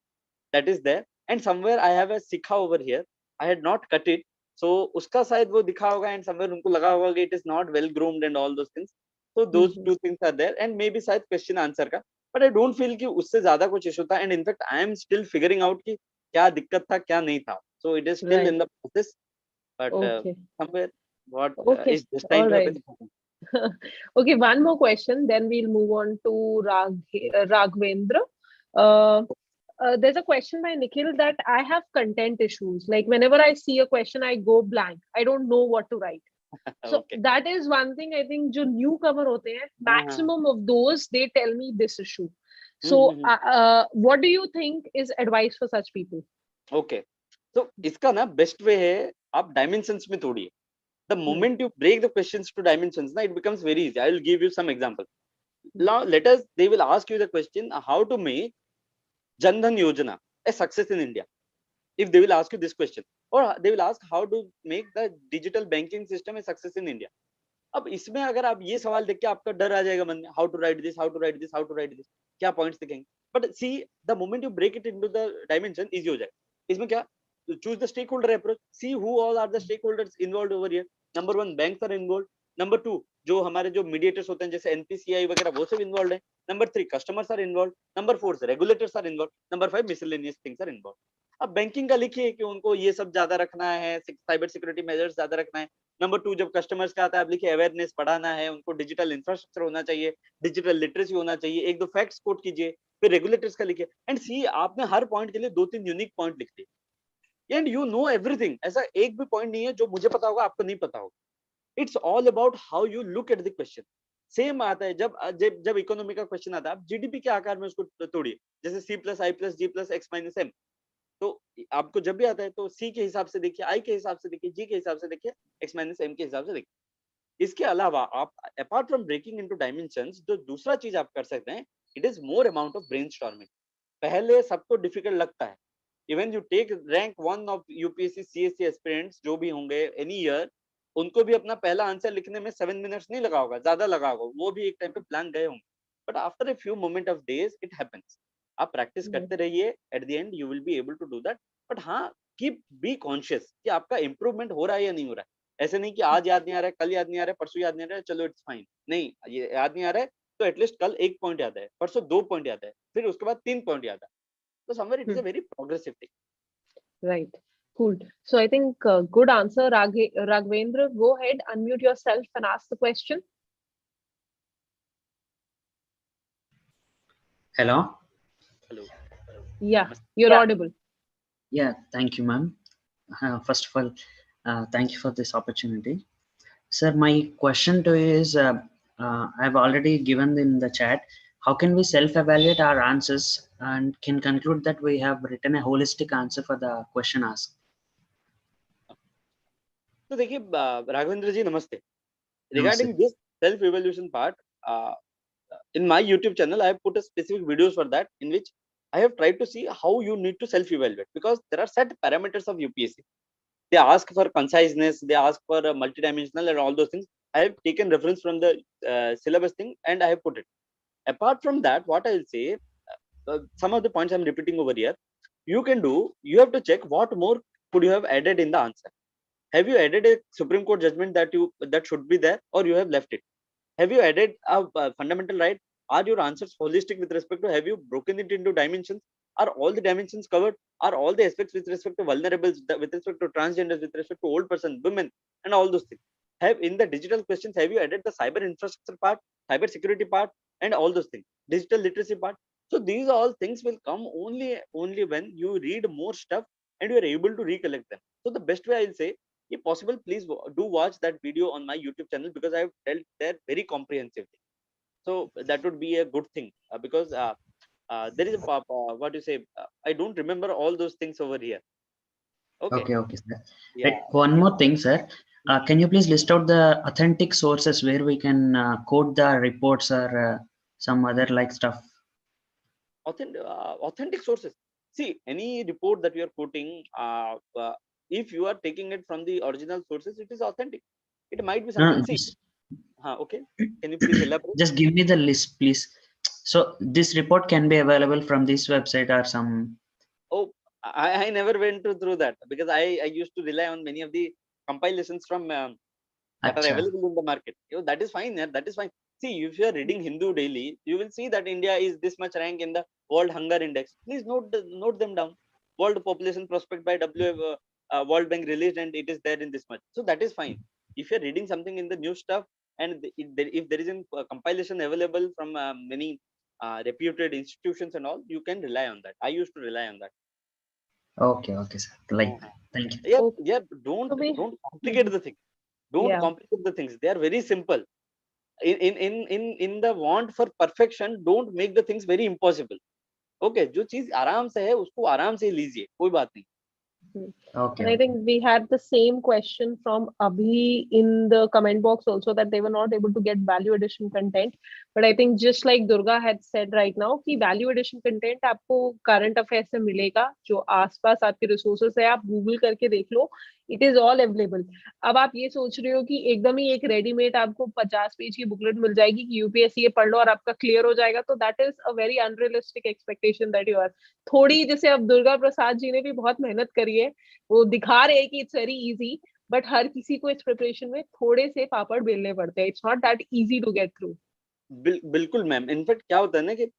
That is there. And somewhere I have a sikha over here. I had not cut it. So उसका शायद वो दिखा होगा and somewhere उनको लगा होगा कि it is not well groomed and all those things. So those two things are there and maybe शायद question answer का. But I don't feel कि उससे ज्यादा कुछ issue था. And in fact I am still figuring out कि क्या दिक्कत था क्या नहीं था. So it is still in the process. But somewhere what is this time to happen. Okay, one more question, then we'll move on to Raghavendra. There's a question by Nikhil that I have content issues. Like whenever I see a question, I go blank. I don't know what to write. So that is one thing I think जो newcomer होते हैं, maximum of those, they tell me this issue. So what do you think is advice for such people? Okay. So इसका ना best way है आप dimensions में तोड़िए. The moment you break the questions to dimensions, it becomes very easy. I will give you some examples. Now, they will ask you the question, how to make Jan Dhan Yojana a success in India. If they will ask you this question, or they will ask how to make the digital banking system a success in India. अब इसमें अगर आप ये सवाल देख के आपका डर आ जाएगा मन में, how to write this, how to write this, how to write this, क्या points दिखेंगे. But see, the moment you break it into the dimension, easy हो जाएगा. इसमें क्या? Choose the stakeholder approach. See who all are the stakeholders involved over here. Number 1, banks are involved. Number 2, जो हमारे जो mediators होते हैं जैसे NPCI वगैरह वो सब involved है. Number 3, customers are involved. Number 4, regulators are involved. Number 5, miscellaneous things are involved. अब बैंकिंग का लिखिए कि उनको ये सब ज्यादा रखना है, साइबर सिक्योरिटी मेजर्स ज्यादा रखना है. नंबर 2, जब कस्टमर्स का आता है, आप लिखिए अवेयरनेस बढ़ाना है, उनको डिजिटल इंफ्रास्ट्रक्चर होना चाहिए, डिजिटल लिटरेसी होना चाहिए, एक दो फैक्ट्स कोट कीजिए, फिर रेगुलेटर्स का लिखिए. एंड सी, आपने हर पॉइंट के लिए 2-3 यूनिक पॉइंट लिख दिए, एंड यू नो एवरीथिंग. ऐसा एक भी पॉइंट नहीं है जो मुझे पता होगा आपको नहीं पता होगा. It's all about how you look at the question. Same आता है जब इकोनॉमी का क्वेश्चन आता है, आप जीडीपी के आकार में उसको तोड़िए, जैसे सी प्लस आई प्लस जी प्लस एक्स माइनस एम. तो आपको जब भी आता है तो सी के हिसाब से देखिए, आई के हिसाब से देखिए, जी के हिसाब से देखिए, एक्स माइनस एम के हिसाब से देखिए. इसके अलावा आप apart from breaking into dimensions, जो दूसरा चीज आप कर सकते हैं, it is more amount of brainstorming. पहले सबको डिफिकल्ट लगता है. Even you take rank 1 of UPSC CSC aspirants जो भी होंगे एनी ईयर, उनको भी अपना पहला आंसर लिखने में 7 मिनट्स नहीं लगा होगा, ज्यादा लगा होगा, वो भी एक टाइम पे प्लान गए होंगे. But after a few moment of days it happens. आप प्रैक्टिस करते रहिए, at the end you will be able to do that. But हाँ, कीप बी कॉन्शियस कि आपका इंप्रूवमेंट हो रहा है या नहीं हो रहा है. ऐसे नहीं कि आज याद नहीं आ रहा है, कल याद नहीं आ रहा है, परसों याद नहीं आ रहा है, चलो इट्स फाइन. नहीं, ये याद नहीं आ रहा है तो एटलीस्ट कल 1 पॉइंट याद है, परसों 2 पॉइंट याद है, फिर उसके बाद 3 पॉइंट याद है. तो somewhere it is a very progressive thing. Right. Cool. So I think good answer, Raghavendra. Go ahead, unmute yourself and ask the question. Hello. Hello. Yeah, you're audible. Yeah, thank you, ma'am. First of all, thank you for this opportunity. Sir, my question to you is, I've already given in the chat, how can we self-evaluate our answers and can conclude that we have written a holistic answer for the question asked? तो देखिए राघवेंद्र जी, नमस्ते. Regarding this self-evaluation part, in my YouTube channel, I have put a specific videos for that, in which I have tried to see how you need to self-evaluate, because there are set parameters of UPSC. They ask for conciseness, they ask for multidimensional and all those things. I have taken reference from the syllabus thing and I have put it. Apart from that, what I will say, some of the points I'm repeating over here, you have to check what more could you have added in the answer. Have you added a Supreme Court judgment that should be there, or you have left it? Have you added a fundamental right? Are your answers holistic with respect to, have you broken it into dimensions? Are all the dimensions covered? Are all the aspects with respect to vulnerables, with respect to transgenders, with respect to old person, women, and all those things? Have in the digital questions, have you added the cyber infrastructure part, cyber security part, and all those things, digital literacy part? So these all things will come only when you read more stuff and you are able to recollect them. So the best way I'll say, if possible, please do watch that video on my YouTube channel, because I have dealt there very comprehensively. So that would be a good thing, because there is a what you say, I don't remember all those things over here. Okay, sir. Yeah. Right. One more thing, sir. Can you please list out the authentic sources where we can quote the reports or some other like stuff? Authentic sources. See, any report that you are quoting, if you are taking it from the original sources, it is authentic. It might be something. Okay. Can you please elaborate? Just give me the list, please. So this report can be available from this website or some. Oh, I never went through that, because I used to rely on many of the compilations from that are available in the market. That is fine. That is fine. See, if you are reading Hindu daily, you will see that India is this much rank in the World Hunger Index. Please note them down. World Population Prospect by World Bank released, and it is there in this much. So that is fine. If you are reading something in the new stuff, and if there is a compilation available from many reputed institutions and all, you can rely on that. I used to rely on that. Okay, sir. Thank you. Yeah. Don't complicate the thing. Don't complicate the things. They are very simple. In the want for perfection, don't make the things very impossible. Okay, जो चीज आराम से है उसको आराम से लीजिए, कोई बात नहीं. Okay. And I think we had the same question from Abhi in the comment box also, that they were not able to get value addition content. But I think just like Durga had said right now, कि value addition content आपको current affairs से मिलेगा, जो आसपास आपके resources है आप Google करके देख लो, it is all available. अब आप ये सोच रहे हो कि एकदम ही एक रेडीमेड आपको 50 पेज की बुकलेट मिल जाएगी कि यूपीएससी ये पढ़ लो और आपका क्लियर हो जाएगा, तो that is a very unrealistic expectation that you are. थोड़ी जैसे अब दुर्गा प्रसाद जी ने भी बहुत मेहनत करी है, वो दिखा रहे हैं कि इट्स वेरी इजी, बट हर किसी को इस प्रिपरेशन में थोड़े से पापड़ बेलने पड़ते हैं. It's not that easy to get through. बिल्कुल मैम. इनफैक्ट क्या होता है ना कि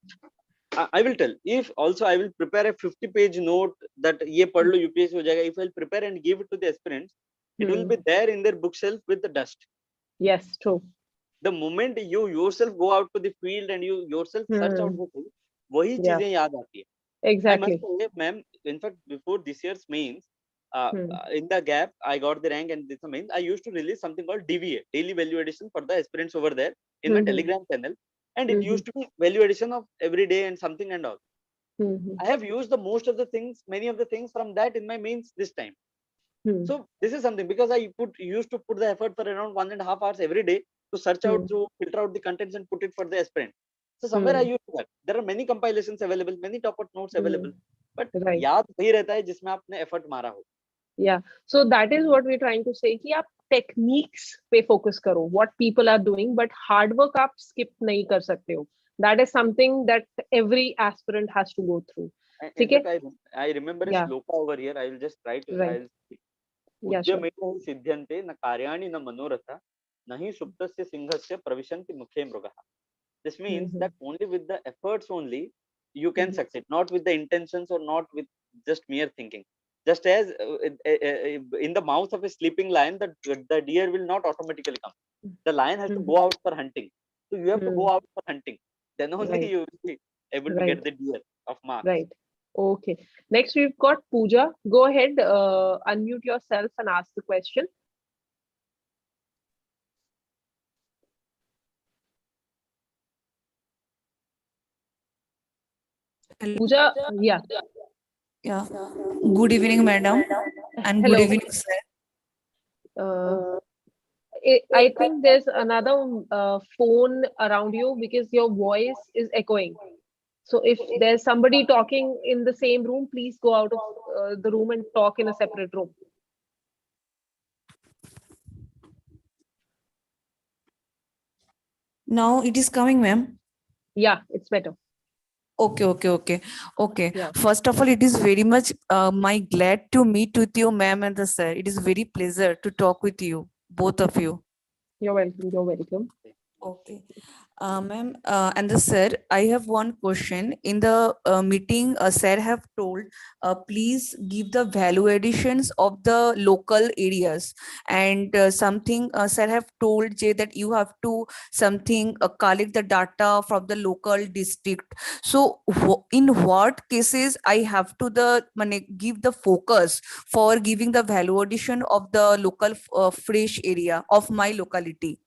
I will tell, if also I will prepare a 50-page note that ये पढ़ लो UPSC हो जाएगा. If I will prepare and give it to the aspirants, it will be there in their bookshelf with the dust. Yes, true. The moment you yourself go out to the field and you yourself search out the thing, वही चीजें याद आती है. I must Exactly. say, ma'am, in fact, before this year's mains, in the gap, I got the rank and this mains, I used to release something called DVA, daily value addition for the aspirants over there in my Telegram channel. And it used to be value addition of every day and something and all. I have used the most of the things, many of the things from that in my mains this time. So this is something, because I used to put the effort for around 1.5 hours every day to search out, to filter out the contents and put it for the aspirant. So somewhere I used that. There are many compilations available, many topper notes available, but Right. याद वही रहता है जिसमें आपने effort मारा हो. Yeah. So that is what we're trying to say कि आप techniques पे focus करो, what people are doing, but hard work आप skip नहीं कर सकते हो. That is something that every aspirant has to go through. In fact, I remember a shloka over here. I will just try to. Right. I'll speak. Yeah, sure. उद्यमेन हि सिद्ध्यन्ते न कार्याणि न मनोरथा न हि सुप्तस्य सिंहस्य प्रविशन्ति मुखे मृगः. This means that only with the efforts only you can succeed, not with the intentions or not with just mere thinking. Just as in the mouth of a sleeping lion, the deer will not automatically come. The lion has to go out for hunting. So you have to go out for hunting. Then only you will be able to get the deer of marks. Right. Okay. Next, we've got Pooja. Go ahead, unmute yourself and ask the question. Hello. Pooja, yeah. Yeah. Good evening, madam, and Hello. good evening, sir. I think there's another phone around you because your voice is echoing. So if there's somebody talking in the same room, please go out of the room and talk in a separate room. Now it is coming, ma'am. Yeah, it's better. Okay. Yeah. First of all, it is very much my glad to meet with you, ma'am and the sir. It is very pleasure to talk with you, both of you. You're welcome. You're welcome. Okay. Ma'am and the sir, I have one question. In the meeting, sir have told, please give the value additions of the local areas, and something sir have told Jay that you have to something collect the data from the local district. So in what cases I have to give the focus for giving the value addition of the local fresh area of my locality?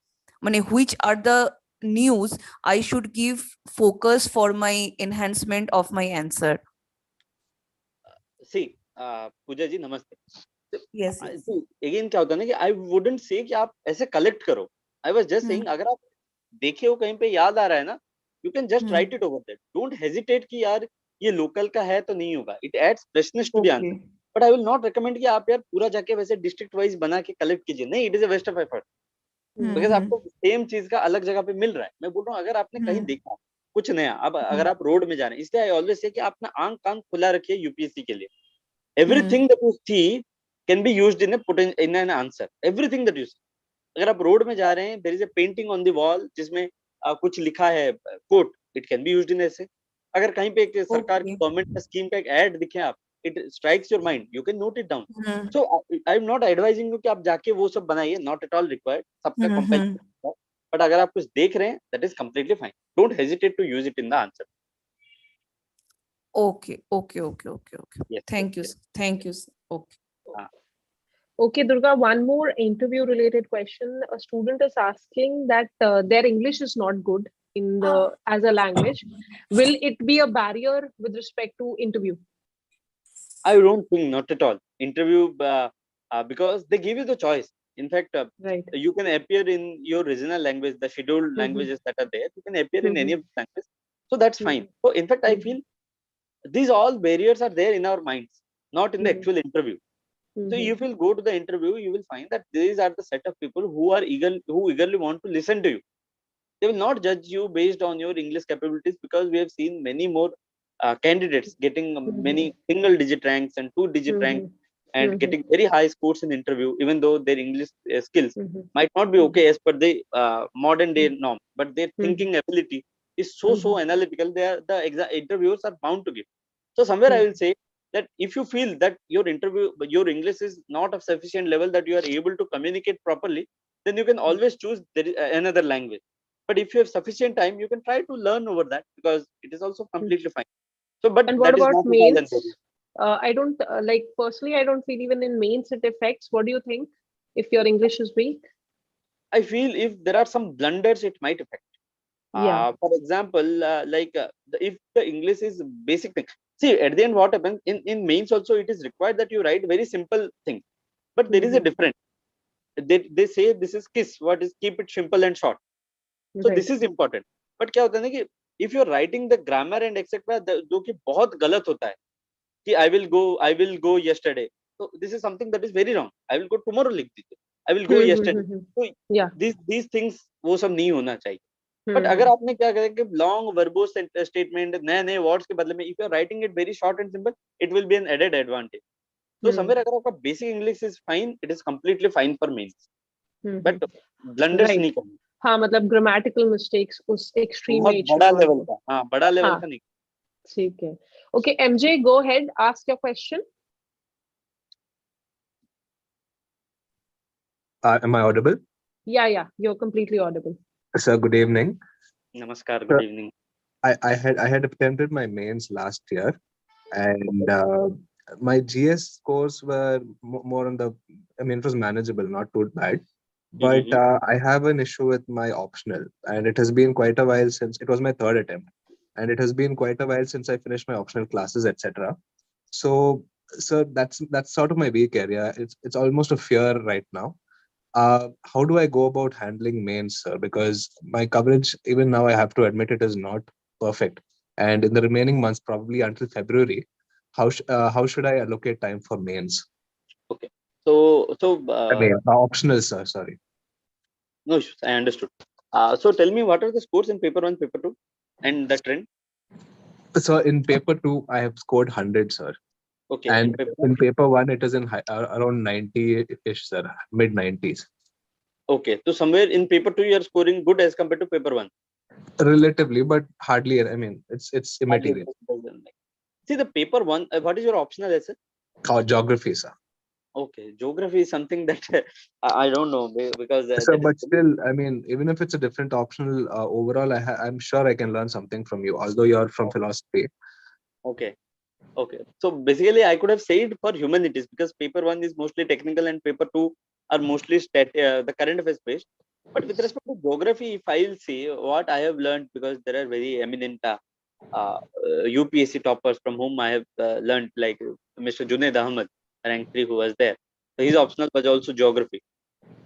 Which are the news I should give focus for my enhancement of my answer? See, पूजा जी नमस्ते. Yes. Again क्या होता है ना कि I wouldn't say कि आप ऐसे collect करो. I was just saying अगर आप देखे हो कहीं पे याद आ रहा है ना, you can just write it over there. Don't hesitate कि यार ये local का है तो नहीं होगा. It adds freshness to the answer. But I will not recommend कि आप यार पूरा जाके वैसे district wise बना के collect कीजिए. नहीं, it is a waste of effort. Because आपको सेम चीज का अलग जगह पे मिल रहा है. मैं बोल रहा हूँ अगर आपने कहीं देखा कुछ नया, अब अगर आप रोड में जा रहे हैं, इसलिए आई ऑलवेज से कि आप अपना आंख कान खुला रखिए यूपीएससी के लिए. Everything that you see can be used in an answer. Everything that you see. अगर आप रोड में जा रहे हैं, there is a painting on the wall जिसमें कुछ लिखा है quote, it can be used in ऐसे. अगर कहीं पे एक सरकार की गवर्नमेंट का स्कीम का एक एड दिखे आप, it strikes your mind, you can note it down. So I'm not advising you कि आप जाके वो सब बनाइए, not at all required. सबका compulsory, but अगर आप कुछ देख रहे हैं, that is completely fine. Don't hesitate to use it in the answer. Okay. Yes, Thank you. yes. Thank you. Okay. Okay, Durga, one more interview related question. A student is asking that their English is not good in the as a language. Will it be a barrier with respect to interview? I don't think, not at all. Interview because they give you the choice. In fact, you can appear in your regional language, the scheduled languages that are there. You can appear in any of the languages. So that's fine. So in fact, I feel these all barriers are there in our minds, not in the actual interview. So if you will go to the interview, you will find that these are the set of people who eagerly want to listen to you. They will not judge you based on your English capabilities, because we have seen many more candidates getting many single digit ranks and 2-digit ranks and getting very high scores in interview, even though their English skills might not be okay as per the modern day norm, but their thinking ability is so analytical. They are the interviewers are bound to give. So somewhere I will say that if you feel that your English is not of sufficient level that you are able to communicate properly, then you can always choose another language. But if you have sufficient time, you can try to learn over that, because it is also completely fine. So, but And what that is about not all and mains? very. I don't like personally, I don't feel even in mains it affects. What do you think if your English is weak? I feel if there are some blunders, it might affect. Yeah. For example, if the English is basic thing. See, at the end, what happens in mains also, it is required that you write very simple things. But there is a difference. They say this is KISS. What is keep it simple and short. So this is important. But क्या होता है ना कि if you are writing the grammar and etc. जो कि बहुत गलत होता है कि I will go yesterday. So this is something that is very wrong. I will go tomorrow लिख दीजिए. I will go yesterday. So Yeah. these things वो सब नहीं होना चाहिए. But अगर आपने क्या करें कि long verbose statement नए words के बदले में if you are writing it very short and simple, it will be an added advantage. So somewhere अगर आपका basic English is fine, it is completely fine for mains. But blunders नहीं करना. हाँ, मतलब grammatical mistakes उस extreme बहुत में बड़ा लेवल का, हाँ बड़ा लेवल का नहीं. ठीक है. Okay, MJ, go ahead, ask your question. Am I audible? Yeah, you're completely audible. Sir, good evening. Namaskar, good evening. I had attempted my mains last year, and my GS scores were more on the, I mean, it was manageable, not too bad. But I have an issue with my optional, and it has been quite a while since it was my third attempt, and it has been quite a while since I finished my optional classes, etc. So, that's sort of my weak area. It's almost a fear right now. How do I go about handling mains, sir? Because my coverage, even now, I have to admit, it is not perfect. And in the remaining months, probably until February, how should I allocate time for mains? Okay. So I mean, optional, sir. Sorry. No issues. I understood. So tell me, what are the scores in paper 1, paper 2, and the trend? So in paper 2, I have scored 100, sir. Okay. And in paper 1, it is in around 90-ish, sir, mid 90s. Okay. So somewhere in paper 2, you are scoring good as compared to paper 1. Relatively, but hardly. I mean, it's immaterial. See, the paper 1. What is your optional essay? Geography, sir. Okay, geography is something that I don't know, because. So, but still, I mean, even if it's a different optional, overall, I'm sure I can learn something from you, although you're from philosophy. Okay. So basically, I could have said for humanities, because paper 1 is mostly technical and paper 2 are mostly the current affairs based. But with respect to geography, if I'll say what I have learned, because there are very eminent UPSC toppers from whom I have learned, like Mr. Junaid Ahmed, rank 3, who was there. So his optional was also geography.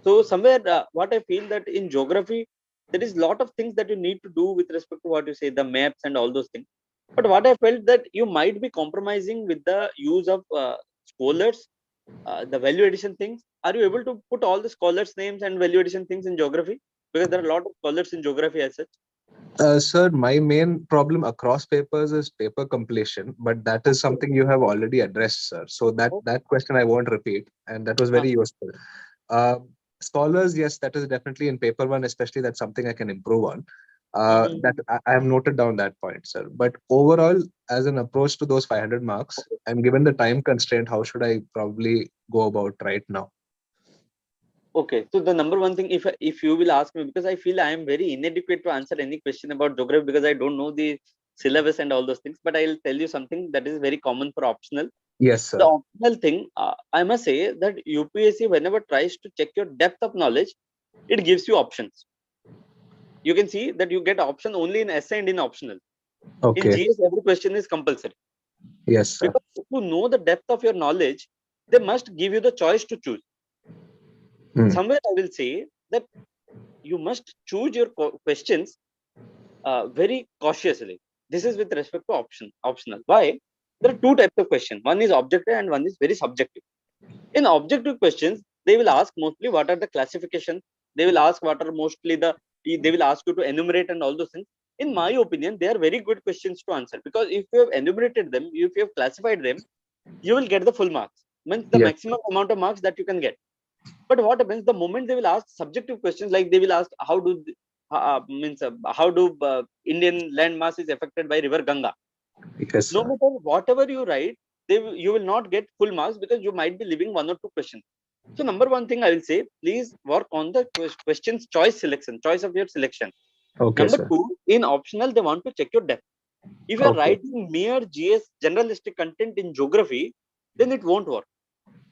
So somewhere what I feel that in geography, there is a lot of things that you need to do with respect to what you say, the maps and all those things. But what I felt that you might be compromising with the use of scholars, the value addition things. Are you able to put all the scholars' names and value addition things in geography? Because there are a lot of scholars in geography as such. Sir, my main problem across papers is paper completion, but that is something you have already addressed, sir. So that question I won't repeat, and that was very useful. Scholars, yes, that is definitely in paper 1, especially. That's something I can improve on. That I have noted down that point, sir. But overall, as an approach to those 500 marks, and given the time constraint, how should I probably go about right now? Okay, so the number one thing, if you will ask me, because I feel I am very inadequate to answer any question about geography, because I don't know the syllabus and all those things, but I'll tell you something that is very common for optional. Yes, sir. The optional thing, I must say that UPSC, whenever tries to check your depth of knowledge, it gives you options. You can see that you get option only in essay and in optional. Okay. In GS, every question is compulsory. Yes, sir. Because to know the depth of your knowledge, they must give you the choice to choose. Somewhere I will say that you must choose your questions very cautiously. This is with respect to optional. Why? There are two types of questions. One is objective and one is very subjective. In objective questions, they will ask mostly what are the classifications. They will ask what are mostly they will ask you to enumerate and all those things. In my opinion, they are very good questions to answer, because if you have enumerated them, if you have classified them, you will get the full marks. means the Yes. maximum amount of marks that you can get. But what happens the moment they will ask subjective questions, like they will ask how do Indian land mass is affected by river Ganga. Yes, No sir. matter whatever you write, you will not get full marks because you might be leaving one or two questions. So number one thing I will say, please work on the questions choice selection, choice of your selection. Okay, Number sir. two, in optional, they want to check your depth. If you are Okay. writing mere GS generalistic content in geography, then it won't work.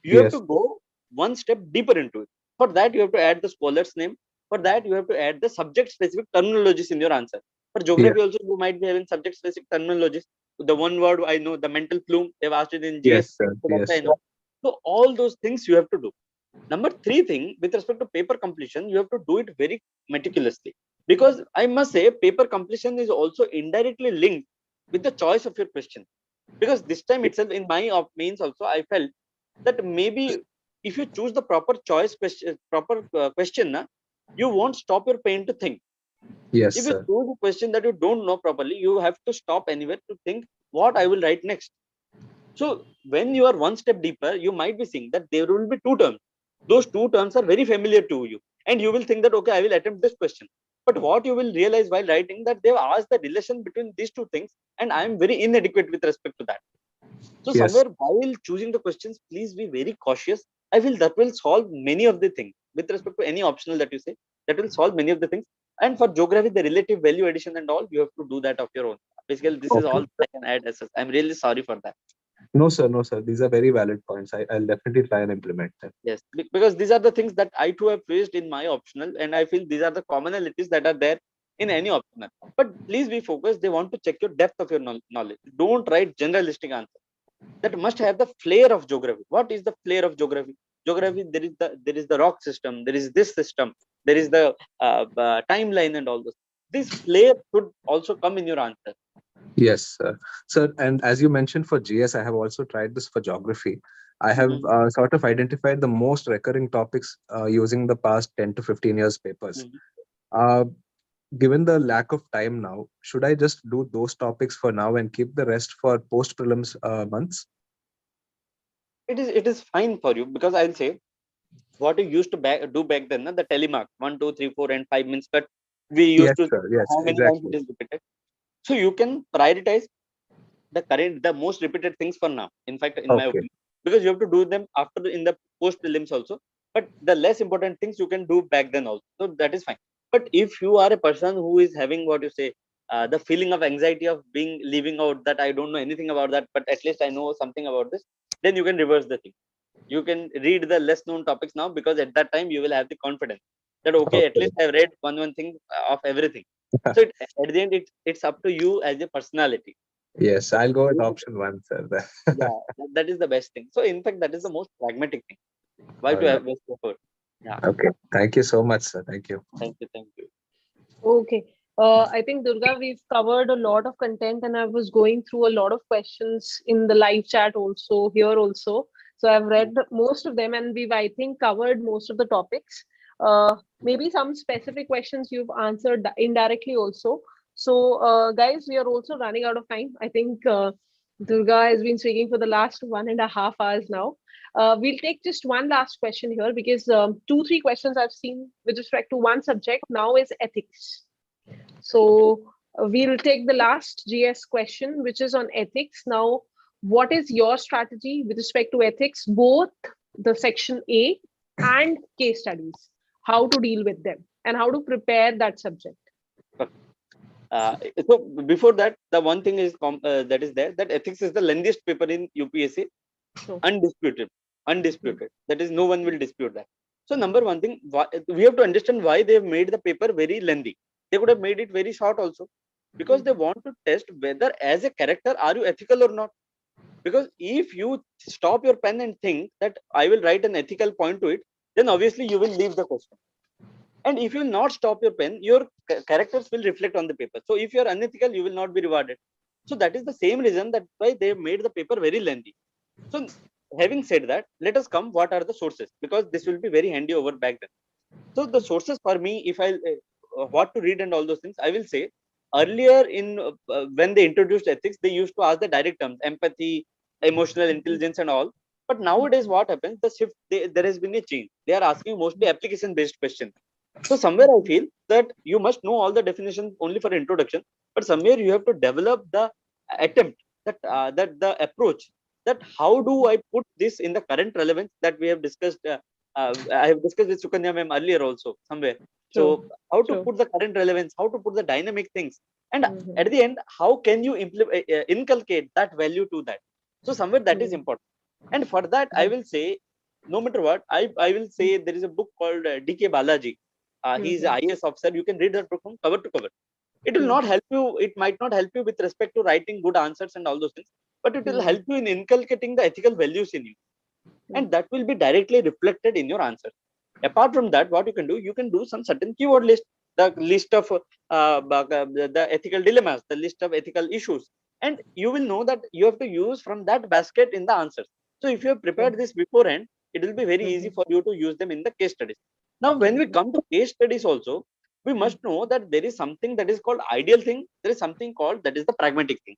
You have Yes. to go one step deeper into it. For that, you have to add the scholar's name. For that, you have to add the subject-specific terminologies in your answer. For geography, Yes. also, you might be having subject-specific terminologies. The one word I know, the mental plume, they've asked it in GS. Yes, sir. So that's Yes, why I sir. know. So all those things you have to do. Number three thing, with respect to paper completion, you have to do it very meticulously. Because I must say, paper completion is also indirectly linked with the choice of your question. Because this time itself, in my mains also, I felt that maybe if you choose the proper choice question, question, you won't stop your pain to think. Yes, If you sir. choose a question that you don't know properly, you have to stop anywhere to think what I will write next. So when you are one step deeper, you might be seeing that there will be two terms. Those two terms are very familiar to you, and you will think that okay, I will attempt this question. But what you will realize while writing that they've asked the relation between these two things, and I am very inadequate with respect to that. So Yes. somewhere while choosing the questions, please be very cautious. I feel that will solve many of the things with respect to any optional that you say. That will solve many of the things. And for geography, the relative value addition and all, you have to do that of your own. Basically, this is all Okay. I can add. I'm really sorry for that. No, sir. No, sir. These are very valid points. I'll definitely try and implement them. Yes, because these are the things that I too have faced in my optional, and I feel these are the commonalities that are there in any optional. But please be focused. They want to check your depth of your knowledge. Don't write generalistic answers. That must have the flair of geography. What is the flair of geography? Geography, there is the rock system, there is this system, there is the timeline and all those. This flair should also come in your answer. Yes, sir. Sir, and as you mentioned for GS, I have also tried this for geography. I have Mhm, sort of identified the most recurring topics using the past 10 to 15 years papers. mhm. Uh, Given the lack of time now, should I just do those topics for now and keep the rest for post prelims months? It is fine for you because I'll say what you used to do back then, the telemark 1, 2, 3, 4, and 5 minutes cut. We used Yes, to sir. Yes, how many times exactly. it is repeated. So you can prioritize the most repeated things for now. In fact, in my Okay. opinion, because you have to do them after in the post prelims also. But the less important things you can do back then also. So that is fine. But if you are a person who is having what you say, the feeling of anxiety of being leaving out that I don't know anything about that, but at least I know something about this, then you can reverse the thing. You can read the less known topics now because at that time you will have the confidence that okay, at least Okay. I've read one thing of everything. So at the end, it's up to you as a personality. Yes, So I'll go with really, option one, sir. yeah, that is the best thing. So in fact, that is the most pragmatic thing. Why All to right. have waste effort? Yeah. Okay. Thank you so much, sir. Thank you. Thank you. Thank you. Okay. I think, Durga, we've covered a lot of content, and I was going through a lot of questions in the live chat also, here also. So I've read most of them, and we've, I think, covered most of the topics. Maybe some specific questions you've answered indirectly also. So, guys, we are also running out of time. I think Durga has been speaking for the last 1.5 hours now. We'll take just one last question here because two, three questions I've seen with respect to one subject now is ethics. So we'll take the last GS question, which is on ethics. Now, what is your strategy with respect to ethics, both the section A and case studies? How to deal with them and how to prepare that subject? So before that, the one thing is that is there that ethics is the lengthiest paper in UPSC, Sure. undisputed. That is, no one will dispute that. So number one thing, we have to understand why they have made the paper very lengthy. They could have made it very short also, because they want to test whether as a character are you ethical or not. Because if you stop your pen and think that I will write an ethical point to it, then obviously you will leave the question. And if you will not stop your pen, your characters will reflect on the paper. So if you are unethical, you will not be rewarded. So that is the same reason that why they made the paper very lengthy. So having said that, let us come what are the sources, because this will be very handy over back then. So the sources for me, if I what to read and all those things, I will say earlier in when they introduced ethics, they used to ask the direct terms, empathy, emotional intelligence, and all. But nowadays, what happens? The shift, there has been a change. They are asking mostly application-based questions. So somewhere I feel that you must know all the definitions only for introduction, but somewhere you have to develop the attempt, that the approach, that how do I put this in the current relevance that we have discussed. I have discussed with Sukanya ma'am earlier also somewhere. So how to put the current relevance, how to put the dynamic things, and at the end, how can you inculcate that value to that? So somewhere that is important. And for that, I will say, no matter what, I will say there is a book called D.K. Balaji. He's an IAS officer. You can read that book from cover to cover. It will not help you. It might not help you with respect to writing good answers and all those things, but it will help you in inculcating the ethical values in you, and that will be directly reflected in your answer. Apart from that, what you can do some certain keyword list, the list of the ethical dilemmas, the list of ethical issues, and you will know that you have to use from that basket in the answers. So if you have prepared this beforehand, it will be very easy for you to use them in the case studies. Now, when we come to case studies also, we must know that there is something that is called ideal thing. There is something called that is the pragmatic thing.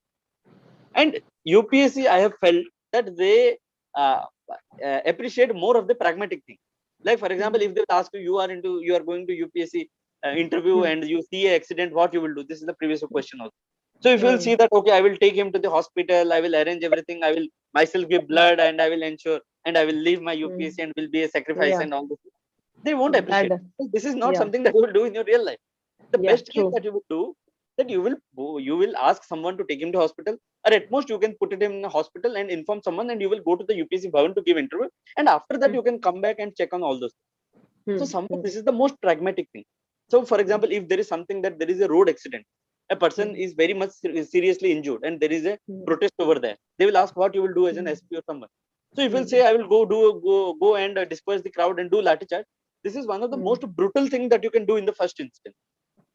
And UPSC, I have felt that they appreciate more of the pragmatic thing. Like for example, if they ask you, you are going to UPSC interview and you see an accident, what you will do? This is the previous question also. So if you will see that, okay, I will take him to the hospital, I will arrange everything, I will myself give blood, and I will ensure, and I will leave my UPSC and will be a sacrifice and all this. They won't appreciate. This is not something that you will do in your real life. The best case that you will do, that you will ask someone to take him to hospital, or at most you can put him in a hospital and inform someone, and you will go to the UPSC Bhavan to give interview, and after that you can come back and check on all those things. So something, this is the most pragmatic thing. So for example, if there is something that there is a road accident, a person is very much seriously injured and there is a protest over there, they will ask what you will do as an SP or someone. So if you will say, I will go and disperse the crowd and do lathi charge, this is one of the most brutal things that you can do in the first instance.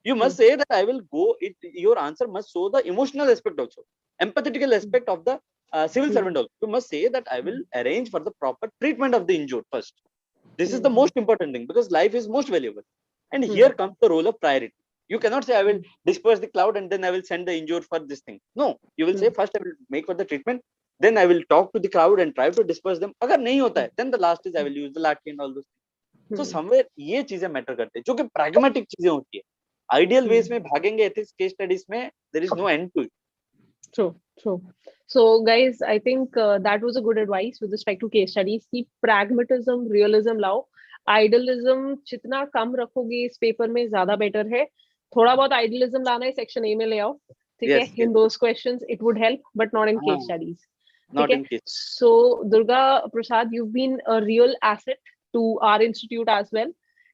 You must say that I will go. Your answer must show the emotional aspect also, empathetical aspect of the civil servant also. You must say that I will arrange for the proper treatment of the injured first. This is the most important thing, because life is most valuable. And here comes the role of priority. You cannot say I will disperse the crowd and then I will send the injured for this thing. No, you will say first I will make for the treatment, then I will talk to the crowd and try to disperse them. Agar nahi hota hai, then the last is I will use the lathi and all those things. So somewhere ये चीजें matter करते हैं, जो कि pragmatic चीजें होती है. Ideal ways में भागेंगे ethics case studies में, there is no end to it. True. So guys, I think that was a good advice with respect to case studies. Keep pragmatism, realism लाओ. Idealism जितना कम रखोगे इस पेपर में ज्यादा better है. थोड़ा बहुत idealism लाना है section A में ले आओ. ठीक है? In those questions it would help, but not in case studies. Not in case. So Durga Prasad, you've been a real asset to our institute as well.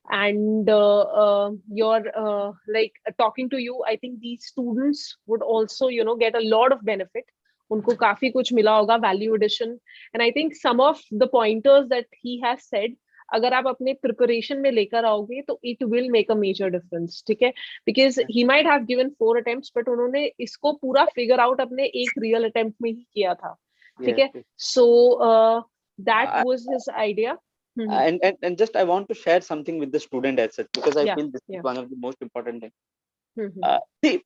And you're like talking to you, I think these students would also, get a lot of benefit. Unko काफी कुछ मिला होगा, value addition. And I think some of the pointers that he has said, अगर आप अपने preparation में लेकर आओगे, तो it will make a major difference, ठीक है? Because he might have given 4 attempts, but उन्होंने इसको पूरा figure out अपने एक real attempt में ही किया था, ठीक है? So that was his idea. And just I want to share something with the student as such, because I feel this is one of the most important things. See,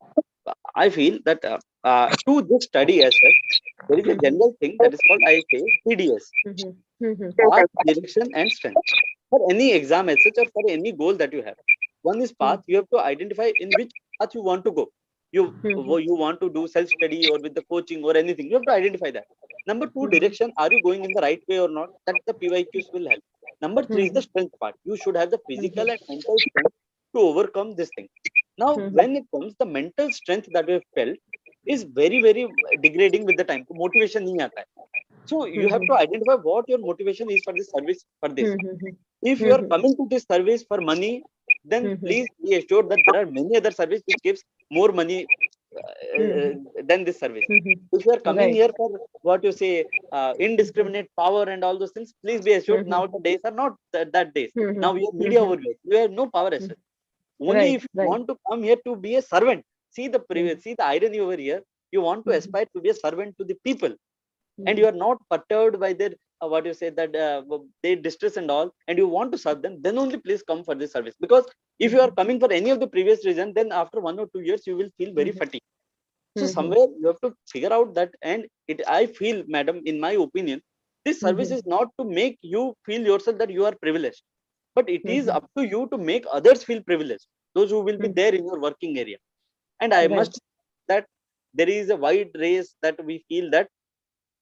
I feel that to this study as such, there is a general thing that is called, I say, PDS, path, direction and strength. For any exam as such, or for any goal that you have, one is path. You have to identify in which path you want to go. You want to do self-study or with the coaching or anything. You have to identify that. Number 2, direction. Are you going in the right way or not? That the PYQs will help. Number 3 is the strength part. You should have the physical and mental strength to overcome this thing. Now, when it comes, the mental strength that we have felt is very, very degrading with the time. Motivation nahi aata hai. So you have to identify what your motivation is for this service, for this. If you are coming to this service for money, then please be assured that there are many other services which gives more money than this service. If you are coming here for what you say indiscriminate power and all those things, please be assured now the days are not that days. Now we are media overload. We have no power as such. Only if you want to come here to be a servant, see the irony over here. You want to aspire to be a servant to the people, and you are not perturbed by their what you say that their distress and all, and you want to serve them. Then only please come for this service. Because if you are coming for any of the previous reason, then after 1 or 2 years you will feel very fatigued. So somewhere you have to figure out that, and I feel, madam, in my opinion, This service is not to make you feel yourself that you are privileged, but it is up to you to make others feel privileged, those who will be there in your working area. And I must say that there is a wide race that we feel that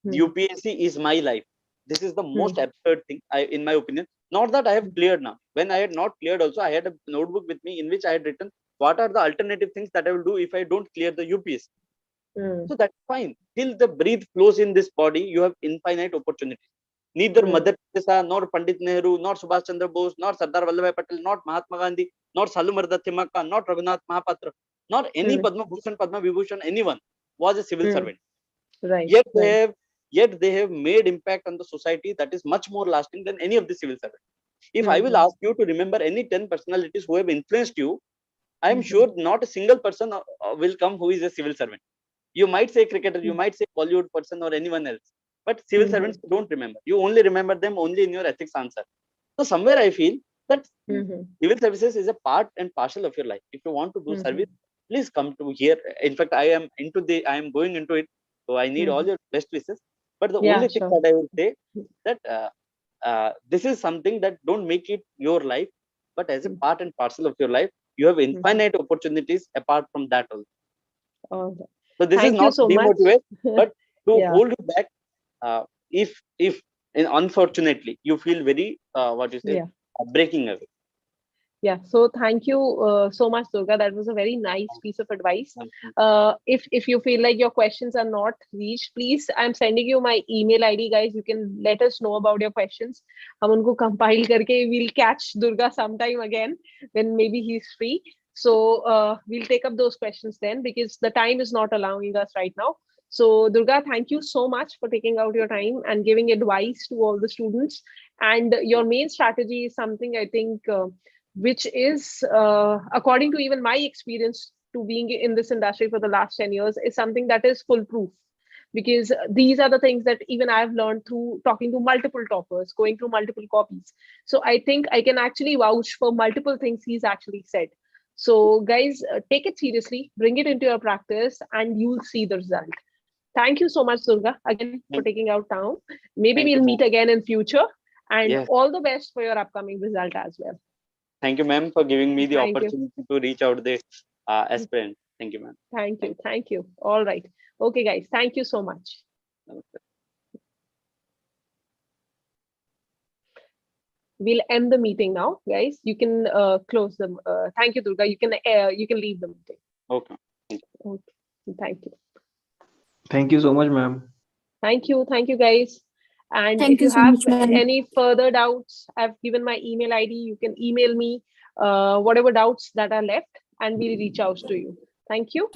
UPSC is my life. This is the most absurd thing, in my opinion. Not that I have cleared now. When I had not cleared also, I had a notebook with me in which I had written what are the alternative things that I will do if I don't clear the UPSC. So that's fine. Till the breath flows in this body, you have infinite opportunities. Neither Mother Teresa, nor Pandit Nehru, nor Subhash Chandra Bose, nor Sardar Vallabhbhai Patel, not Mahatma Gandhi, nor Salumarda Thimmakka, not Raghunath Mahapatra, not any Padma Bhushan, Padma Vibhushan, anyone was a civil servant. Yet they have made impact on the society that is much more lasting than any of the civil servants. If I will ask you to remember any 10 personalities who have influenced you, I am sure not a single person will come who is a civil servant. You might say cricketer, you might say Bollywood person or anyone else, but civil servants you don't remember. You only remember them only in your ethics answer. So somewhere I feel that civil services is a part and parcel of your life. If you want to do service, please come to here. In fact, I am going into it. So I need all your best wishes. But the only thing that I will say that this is something that don't make it your life, but as a part and parcel of your life, you have infinite opportunities apart from that also. So this is not to demotivate, but to hold you back. If unfortunately you feel very breaking away. Yeah, so thank you so much, Durga. That was a very nice piece of advice. If you feel like your questions are not reached, please, I'm sending you my email ID, guys. You can let us know about your questions. हम उनको compile करके we'll catch Durga sometime again when maybe he's free. So we'll take up those questions then because the time is not allowing us right now. So Durga, thank you so much for taking out your time and giving advice to all the students. And your main strategy is something I think which is, according to even my experience to being in this industry for the last 10 years, is something that is foolproof. Because these are the things that even I've learned through talking to multiple toppers, going through multiple copies. So I think I can actually vouch for multiple things he's actually said. So guys, take it seriously, bring it into your practice, and you'll see the result. Thank you so much, Durga, again for taking out time. Maybe we'll meet again in future. And all the best for your upcoming result as well. Thank you, ma'am, for giving me the opportunity to reach out the aspirant. Thank you, ma'am. Thank you. All right. Okay, guys. Thank you so much. We'll end the meeting now, guys. You can close them. Thank you, Durga. You can leave the meeting. Okay. Okay. Thank you. Thank you so much, ma'am. Thank you, guys. And Thank if you you so have much, ma'am. any further doubts, I've given my email ID. You can email me whatever doubts that are left, and we'll reach out to you. Thank you.